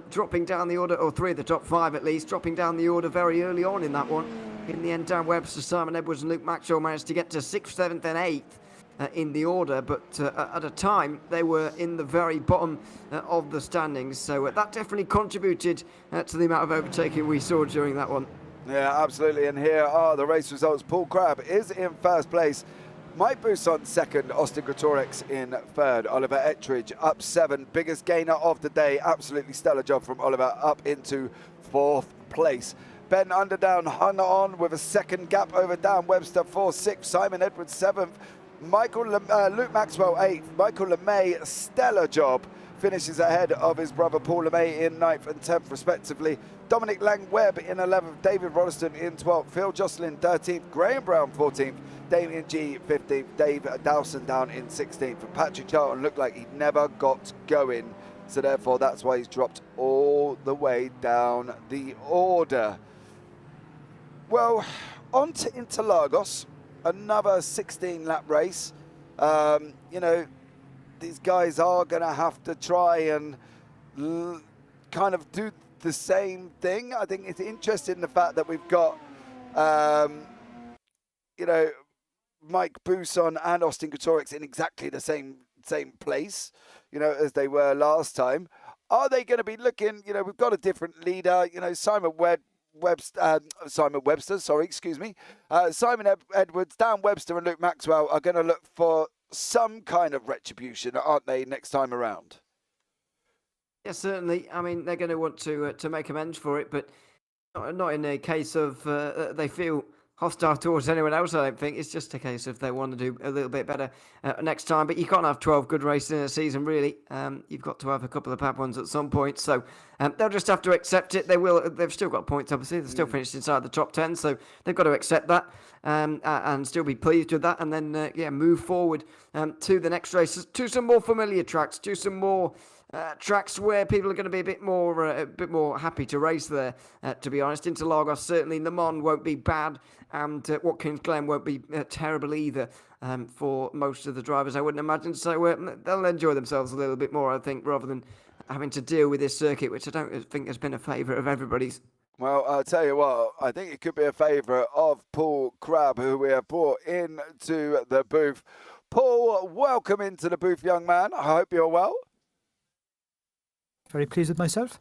dropping down the order, or 3 of the top 5 at least, dropping down the order very early on in that one. In the end, Dan Webster, Simon Edwards and Luke Maxwell managed to get to 6th, 7th and 8th in the order, but at a time they were in the very bottom of the standings, so that definitely contributed to the amount of overtaking we saw during that one. Yeah, absolutely. And here are the race results. Paul Crabb is in 1st place. Mike Bousson 2nd. Austin Greatorex in 3rd. Oliver Ettridge up 7. Biggest gainer of the day. Absolutely stellar job from Oliver up into 4th place. Ben Underdown hung on with a 2nd gap over Dan Webster for 6th. Simon Edwards 7th. Luke Maxwell 8th. Michael LeMay, stellar job. Finishes ahead of his brother Paul LeMay in 9th and 10th respectively. Dominic Lang-Webb in 11th. David Roddeston in 12th. Phil Jocelyn 13th. Graham Brown 14th. Damien G 15th. Dave Dowson down in 16th. And Patrick Charlton looked like he never got going. So therefore that's why he's dropped all the way down the order. Well, on to Interlagos. Another 16-lap race. You know, these guys are going to have to try and kind of do the same thing. I think it's interesting the fact that we've got, you know, Mike Bousson and Austin Guttorix in exactly the same place, you know, as they were last time. Are they going to be looking, you know, we've got a different leader, you know, Simon Webster, sorry, excuse me. Simon Edwards, Dan Webster and Luke Maxwell are going to look for some kind of retribution, aren't they, next time around? Yeah, certainly. I mean, they're going to want to make amends for it, but not in a case of they feel hostile towards anyone else, I don't think. It's just a case of they want to do a little bit better next time. But you can't have 12 good races in a season, really. You've got to have a couple of bad ones at some point. So they'll just have to accept it. They will. They've still got points, obviously. They're still finished inside the top 10. So they've got to accept that and still be pleased with that. And then, move forward to the next races, to some more familiar tracks, to some more tracks where people are going to be a bit more happy to race there, to be honest. Interlagos, certainly. Le Mans won't be bad, and Watkins Glen won't be terrible either for most of the drivers, I wouldn't imagine. So they'll enjoy themselves a little bit more, I think, rather than having to deal with this circuit, which I don't think has been a favourite of everybody's. Well, I'll tell you what, I think it could be a favourite of Paul Crabb, who we have brought into the booth. Paul, welcome into the booth, young man. I hope you're well. Very pleased with myself.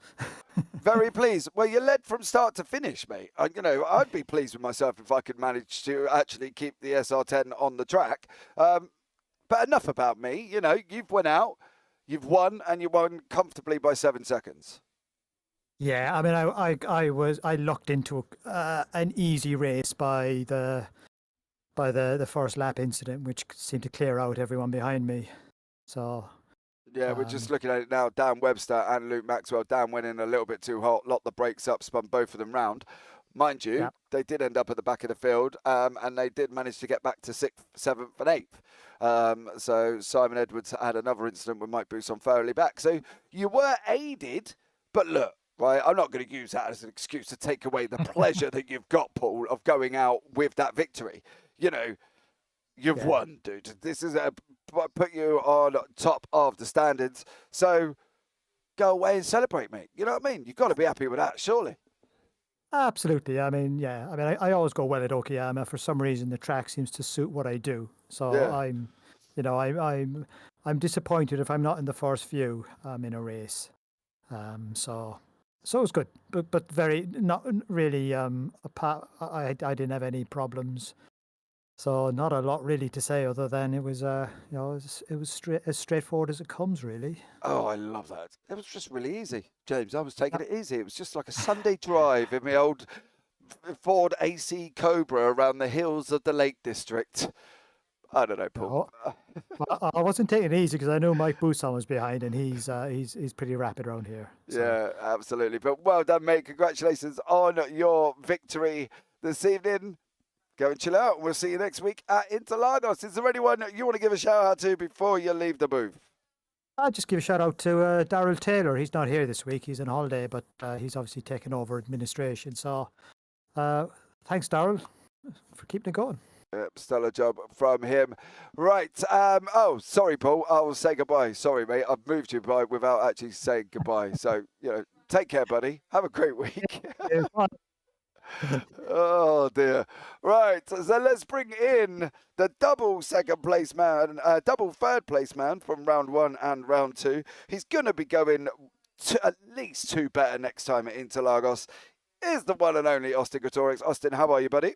Very pleased. Well, you led from start to finish, mate. You know, I'd be pleased with myself if I could manage to actually keep the SR10 on the track. But enough about me. You know, you've went out, you've won, and you won comfortably by 7 seconds. Yeah, I mean, I lucked into an easy race by the first lap incident, which seemed to clear out everyone behind me. So. Yeah, we're just looking at it now. Dan Webster and Luke Maxwell. Dan went in a little bit too hot, locked the brakes up, spun both of them round. Mind you, They did end up at the back of the field, and they did manage to get back to 6th, 7th and 8th. So Simon Edwards had another incident with Mike Bousson thoroughly back. So you were aided, but look, right, I'm not going to use that as an excuse to take away the pleasure that you've got, Paul, of going out with that victory. You know, you've won, dude. This is put you on top of the standards. So go away and celebrate, mate. You know what I mean? You've got to be happy with that, surely. Absolutely. I mean, yeah. I mean, I always go well at Okayama. For some reason, the track seems to suit what I do. So I'm disappointed if I'm not in the first few in a race. So it was good, but very not really. I didn't have any problems. So not a lot really to say other than it was it was as straightforward as it comes, really. Oh, I love that. It was just really easy, James. I was taking it easy. It was just like a Sunday drive in my old Ford AC Cobra around the hills of the Lake District. I don't know, Paul. Well, I wasn't taking it easy because I know Mike Bousson was behind, and he's pretty rapid around here. So. Yeah, absolutely. But well done, mate. Congratulations on your victory this evening. Go and chill out. We'll see you next week at Interlagos. Is there anyone you want to give a shout out to before you leave the booth? I'll just give a shout out to Daryl Taylor. He's not here this week. He's on holiday, but he's obviously taken over administration. So thanks, Daryl, for keeping it going. Stellar job from him. Right. Oh, sorry, Paul. I will say goodbye. Sorry, mate. I've moved you by without actually saying goodbye. So, take care, buddy. Have a great week. Oh dear. Right, so let's bring in the double second place man, double third place man from round 1 and round 2. He's going to be going to at least 2 better next time at Interlagos. Is the one and only Austin Guttorix. Austin, how are you, buddy?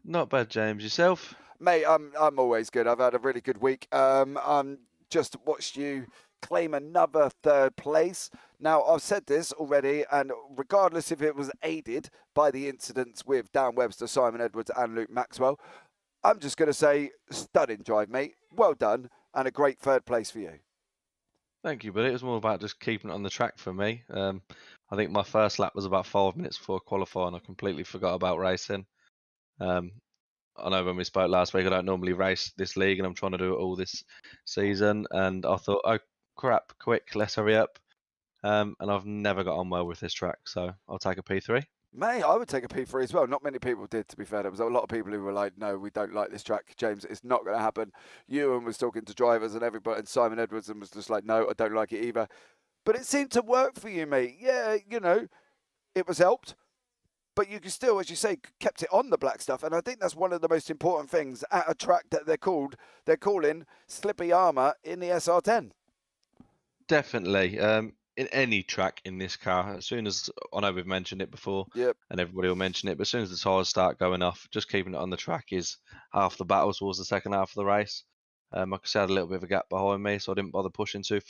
Not bad, James. Yourself? Mate, I'm always good. I've had a really good week. I'm just watched you claim another 3rd place. Now, I've said this already, and regardless if it was aided by the incidents with Dan Webster, Simon Edwards and Luke Maxwell, I'm just going to say stunning drive, mate. Well done, and a great third place for you. Thank you, but it was more about just keeping it on the track for me. I think my first lap was about 5 minutes before qualifying. I completely forgot about racing. I know when we spoke last week, I don't normally race this league, and I'm trying to do it all this season. And I thought, oh crap, quick, let's hurry up. And I've never got on well with this track, so I'll take a P3. Mate, I would take a P3 as well. Not many people did, to be fair. There was a lot of people who were like, no, we don't like this track, James. It's not going to happen. Ewan was talking to drivers and everybody, and Simon Edwards was just like, no, I don't like it either. But it seemed to work for you, mate. Yeah, you know, it was helped. But you can still, as you say, kept it on the black stuff. And I think that's one of the most important things at a track that they're calling Slippy Armour in the SR10. Definitely. In any track in this car, as soon as, I know we've mentioned it before, Yep. and everybody will mention it, but as soon as the tyres start going off, just keeping it on the track is half the battle towards the second half of the race. Like I said, I had a little bit of a gap behind me, so I didn't bother pushing too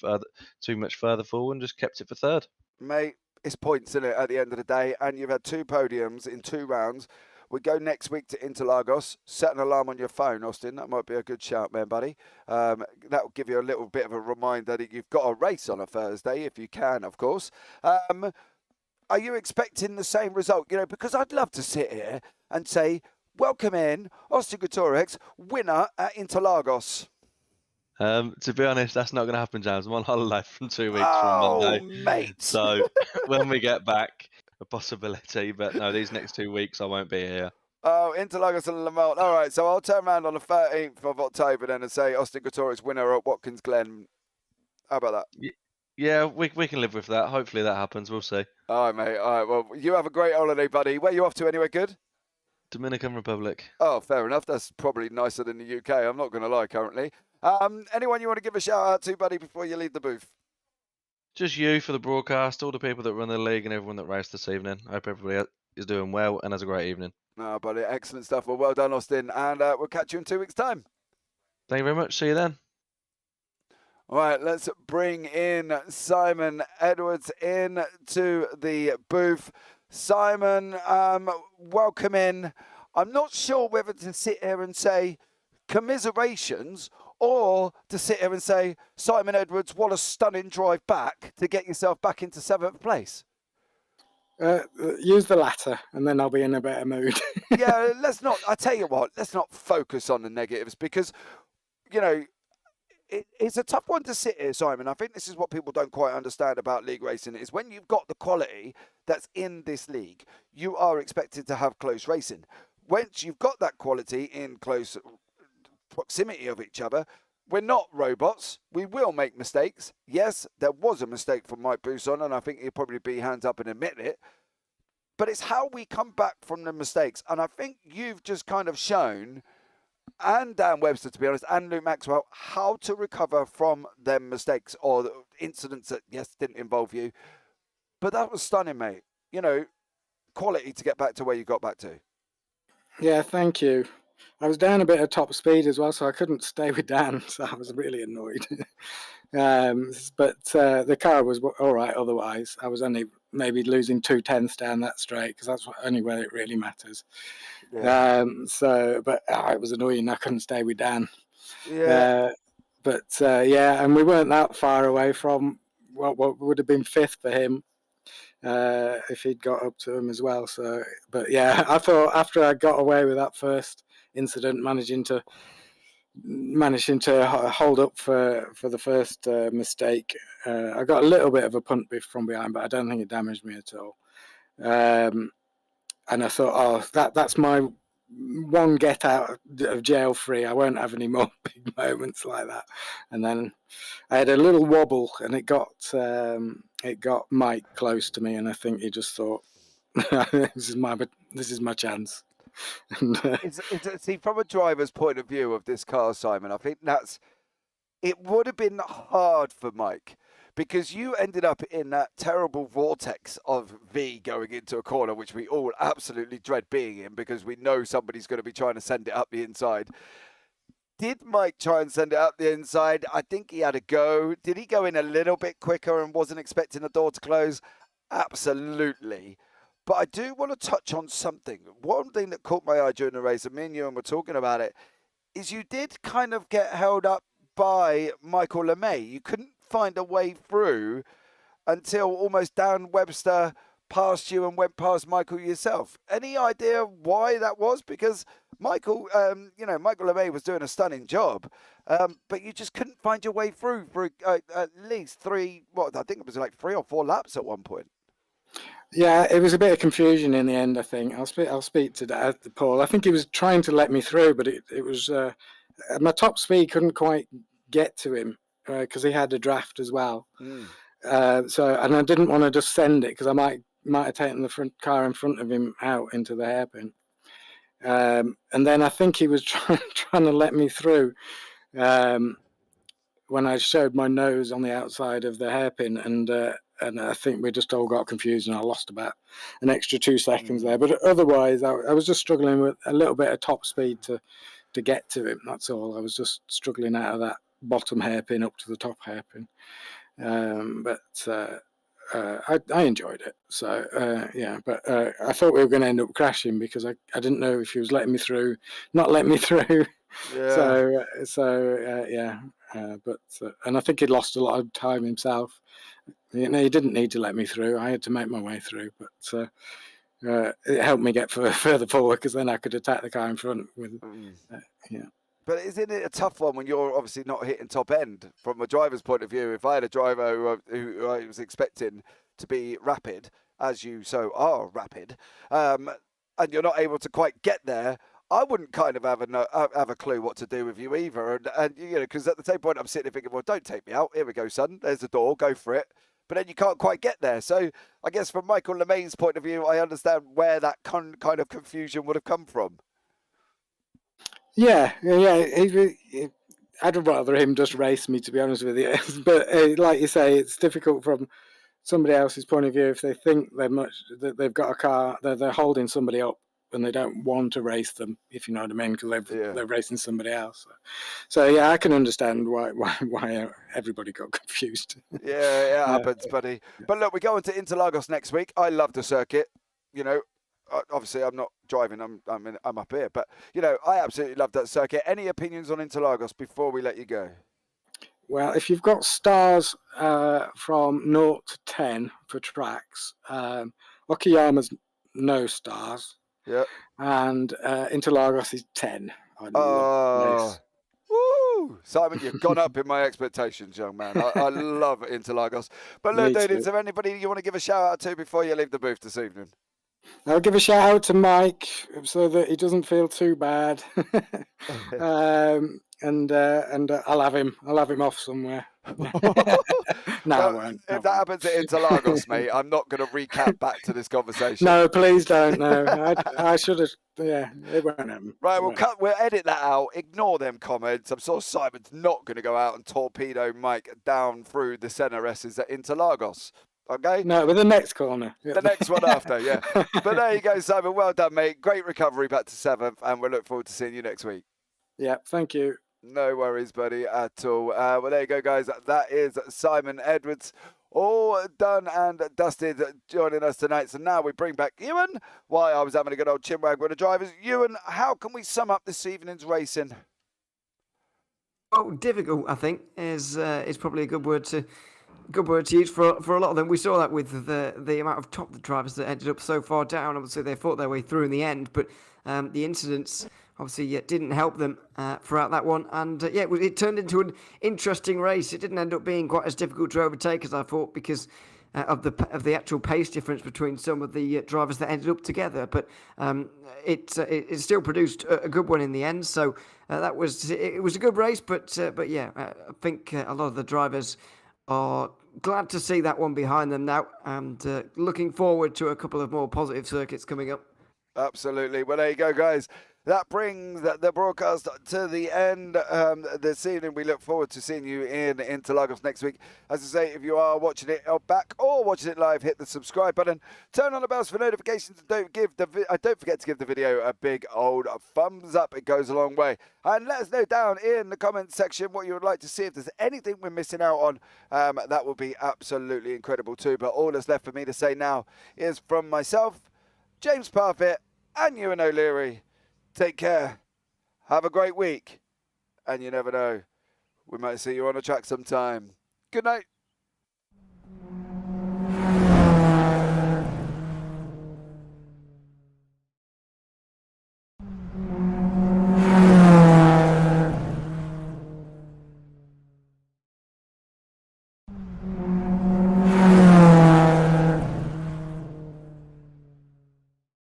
much further forward and just kept it for third. Mate, it's points, isn't it, at the end of the day? And you've had 2 podiums in 2 rounds. We go next week to Interlagos. Set an alarm on your phone, Austin. That might be a good shout, man, buddy. That will give you a little bit of a reminder that you've got a race on a Thursday, if you can, of course. Are you expecting the same result? You know, because I'd love to sit here and say, welcome in, Austin Gutierrez, winner at Interlagos. To be honest, that's not going to happen, James. I'm on holiday from 2 weeks from Monday. Mate. So when we get back, a possibility. But no, these next 2 weeks I won't be here. Oh, Interlagos and Le Mans. All right, so I'll turn around on the 13th of October then and say Austin Gutierrez winner at Watkins Glen. How about that? Yeah, we can live with that. Hopefully that happens. We'll see. All right, mate. All right, well, you have a great holiday, buddy. Where are you off to anywhere good? Dominican Republic. Oh, fair enough. That's probably nicer than the UK. I'm not going to lie currently. Anyone you want to give a shout out to, buddy, before you leave the booth? Just you for the broadcast, all the people that run the league and everyone that raced this evening. I hope everybody is doing well and has a great evening. No, buddy, excellent stuff. Well done, Austin. And we'll catch you in 2 weeks' time. Thank you very much. See you then. All right, let's bring in Simon Edwards into the booth. Simon, welcome in. I'm not sure whether to sit here and say commiserations or to sit here and say, Simon Edwards, what a stunning drive back to get yourself back into 7th place. Use the latter, and then I'll be in a better mood. Yeah, I tell you what, let's not focus on the negatives because, you know, it's a tough one to sit here, Simon. I think this is what people don't quite understand about league racing is when you've got the quality that's in this league, you are expected to have close racing. Once you've got that quality in close proximity of each other, we're not robots. We will make mistakes. Yes, there was a mistake from Mike Bousson, and I think he'll probably be hands up and admit it. But it's how we come back from the mistakes. And I think you've just kind of shown, and Dan Webster, to be honest, and Luke Maxwell, how to recover from them mistakes or the incidents that, yes, didn't involve you. But that was stunning, mate. You know, quality to get back to where you got back to. Yeah, thank you. I was down a bit at top speed as well, so I couldn't stay with Dan, so I was really annoyed. But the car was all right otherwise. I was only maybe losing 2/10 down that straight because that's only where it really matters. Yeah. But it was annoying. I couldn't stay with Dan. Yeah. Yeah, and we weren't that far away from what would have been 5th for him if he'd got up to him as well. So, but yeah, I thought after I got away with that first incident, managing to hold up for the first mistake, I got a little bit of a punt from behind, but I don't think it damaged me at all. And I thought, that's my one get out of jail free. I won't have any more big moments like that. And then I had a little wobble, and it got Mike close to me, and I think he just thought, this is my chance. See, from a driver's point of view of this car, Simon, I think it would have been hard for Mike because you ended up in that terrible vortex of V going into a corner, which we all absolutely dread being in because we know somebody's going to be trying to send it up the inside. Did Mike try and send it up the inside? I think he had a go. Did he go in a little bit quicker and wasn't expecting the door to close? Absolutely. But I do want to touch on something. One thing that caught my eye during the race, and me and Ewan were talking about it, is you did kind of get held up by Michael LeMay. You couldn't find a way through until almost Dan Webster passed you and went past Michael yourself. Any idea why that was? Because Michael, Michael LeMay was doing a stunning job, but you just couldn't find your way through for at least I think it was like 3 or 4 laps at one point. Yeah, it was a bit of confusion in the end, I think. I'll speak to Paul. I think he was trying to let me through, but it was my top speed couldn't quite get to him because he had a draft as well. And I didn't want to just send it because I might have taken the front car in front of him out into the hairpin. And then I think he was trying to let me through when I showed my nose on the outside of the hairpin, and I think we just all got confused, and I lost about an extra 2 seconds there. But otherwise, I was just struggling with a little bit of top speed to get to him. That's all. I was just struggling out of that bottom hairpin up to the top hairpin. I enjoyed it. So but I thought we were going to end up crashing because I didn't know if he was letting me through, not letting me through. Yeah. And I think he'd lost a lot of time himself. He didn't need to let me through. I had to make my way through, but it helped me get further forward because then I could attack the car in front with. But isn't it a tough one when you're obviously not hitting top end from a driver's point of view? If I had a driver who I was expecting to be rapid, as you so are rapid, and you're not able to quite get there, I wouldn't kind of have a clue what to do with you either. And because at the same point I'm sitting there thinking, well, don't take me out. Here we go, son. There's the door. Go for it. But then you can't quite get there. So I guess from Michael LeMay's point of view, I understand where that kind of confusion would have come from. Yeah. I'd rather him just race me, to be honest with you. But like you say, it's difficult from somebody else's point of view if they think they've got a car, they're holding somebody up and they don't want to race them, if you know what I mean, because they're racing somebody else. So yeah, I can understand why everybody got confused. Yeah, it happens, buddy. But look, we go into Interlagos next week. I love the circuit. Obviously I'm not driving. I'm up here, but I absolutely love that circuit. Any opinions on Interlagos before we let you go? Well, if you've got stars from 0 to 10 for tracks, Okayama's no stars. Yeah. And Interlagos is 10. Oh. Woo! Simon, you've gone up in my expectations, young man. I love Interlagos. But look, dude, is there anybody you want to give a shout out to before you leave the booth this evening? I'll give a shout out to Mike so that he doesn't feel too bad. And I'll have him off somewhere. No, I won't. If that happens at Interlagos, mate, I'm not going to recap back to this conversation. No, please don't. No, I should have. Yeah, it won't happen. Right, we'll edit that out. Ignore them comments. I'm sure Simon's not going to go out and torpedo Mike down through the centre S's at Interlagos. Okay? No, but the next corner. The next one after, yeah. But there you go, Simon. Well done, mate. Great recovery back to 7th, and we'll look forward to seeing you next week. Yeah, thank you. No worries, buddy, at all. Well, there you go, guys. That is Simon Edwards, all done and dusted, joining us tonight. So now we bring back Ewan while I was having a good old chinwag with the drivers. Ewan, how can we sum up this evening's racing? Oh, difficult, I think, is probably a good word to use for a lot of them. We saw that with the amount of top drivers that ended up so far down. Obviously, they fought their way through in the end, but the incidents obviously didn't help them throughout that one. And it turned into an interesting race. It didn't end up being quite as difficult to overtake as I thought because of the actual pace difference between some of the drivers that ended up together. But it still produced a good one in the end. So it was a good race. But I think a lot of the drivers are glad to see that one behind them now, and looking forward to a couple of more positive circuits coming up. Absolutely. Well, there you go, guys. That brings the broadcast to the end this evening. We look forward to seeing you in Interlagos next week. As I say, if you are watching it back or watching it live, hit the subscribe button, turn on the bells for notifications, and don't forget to give the video a big old thumbs up. It goes a long way. And let us know down in the comments section what you would like to see. If there's anything we're missing out on, that would be absolutely incredible too. But all that's left for me to say now is from myself, James Parfitt and Ewan O'Leary, take care. Have a great week. And you never know, we might see you on a track sometime. Good night.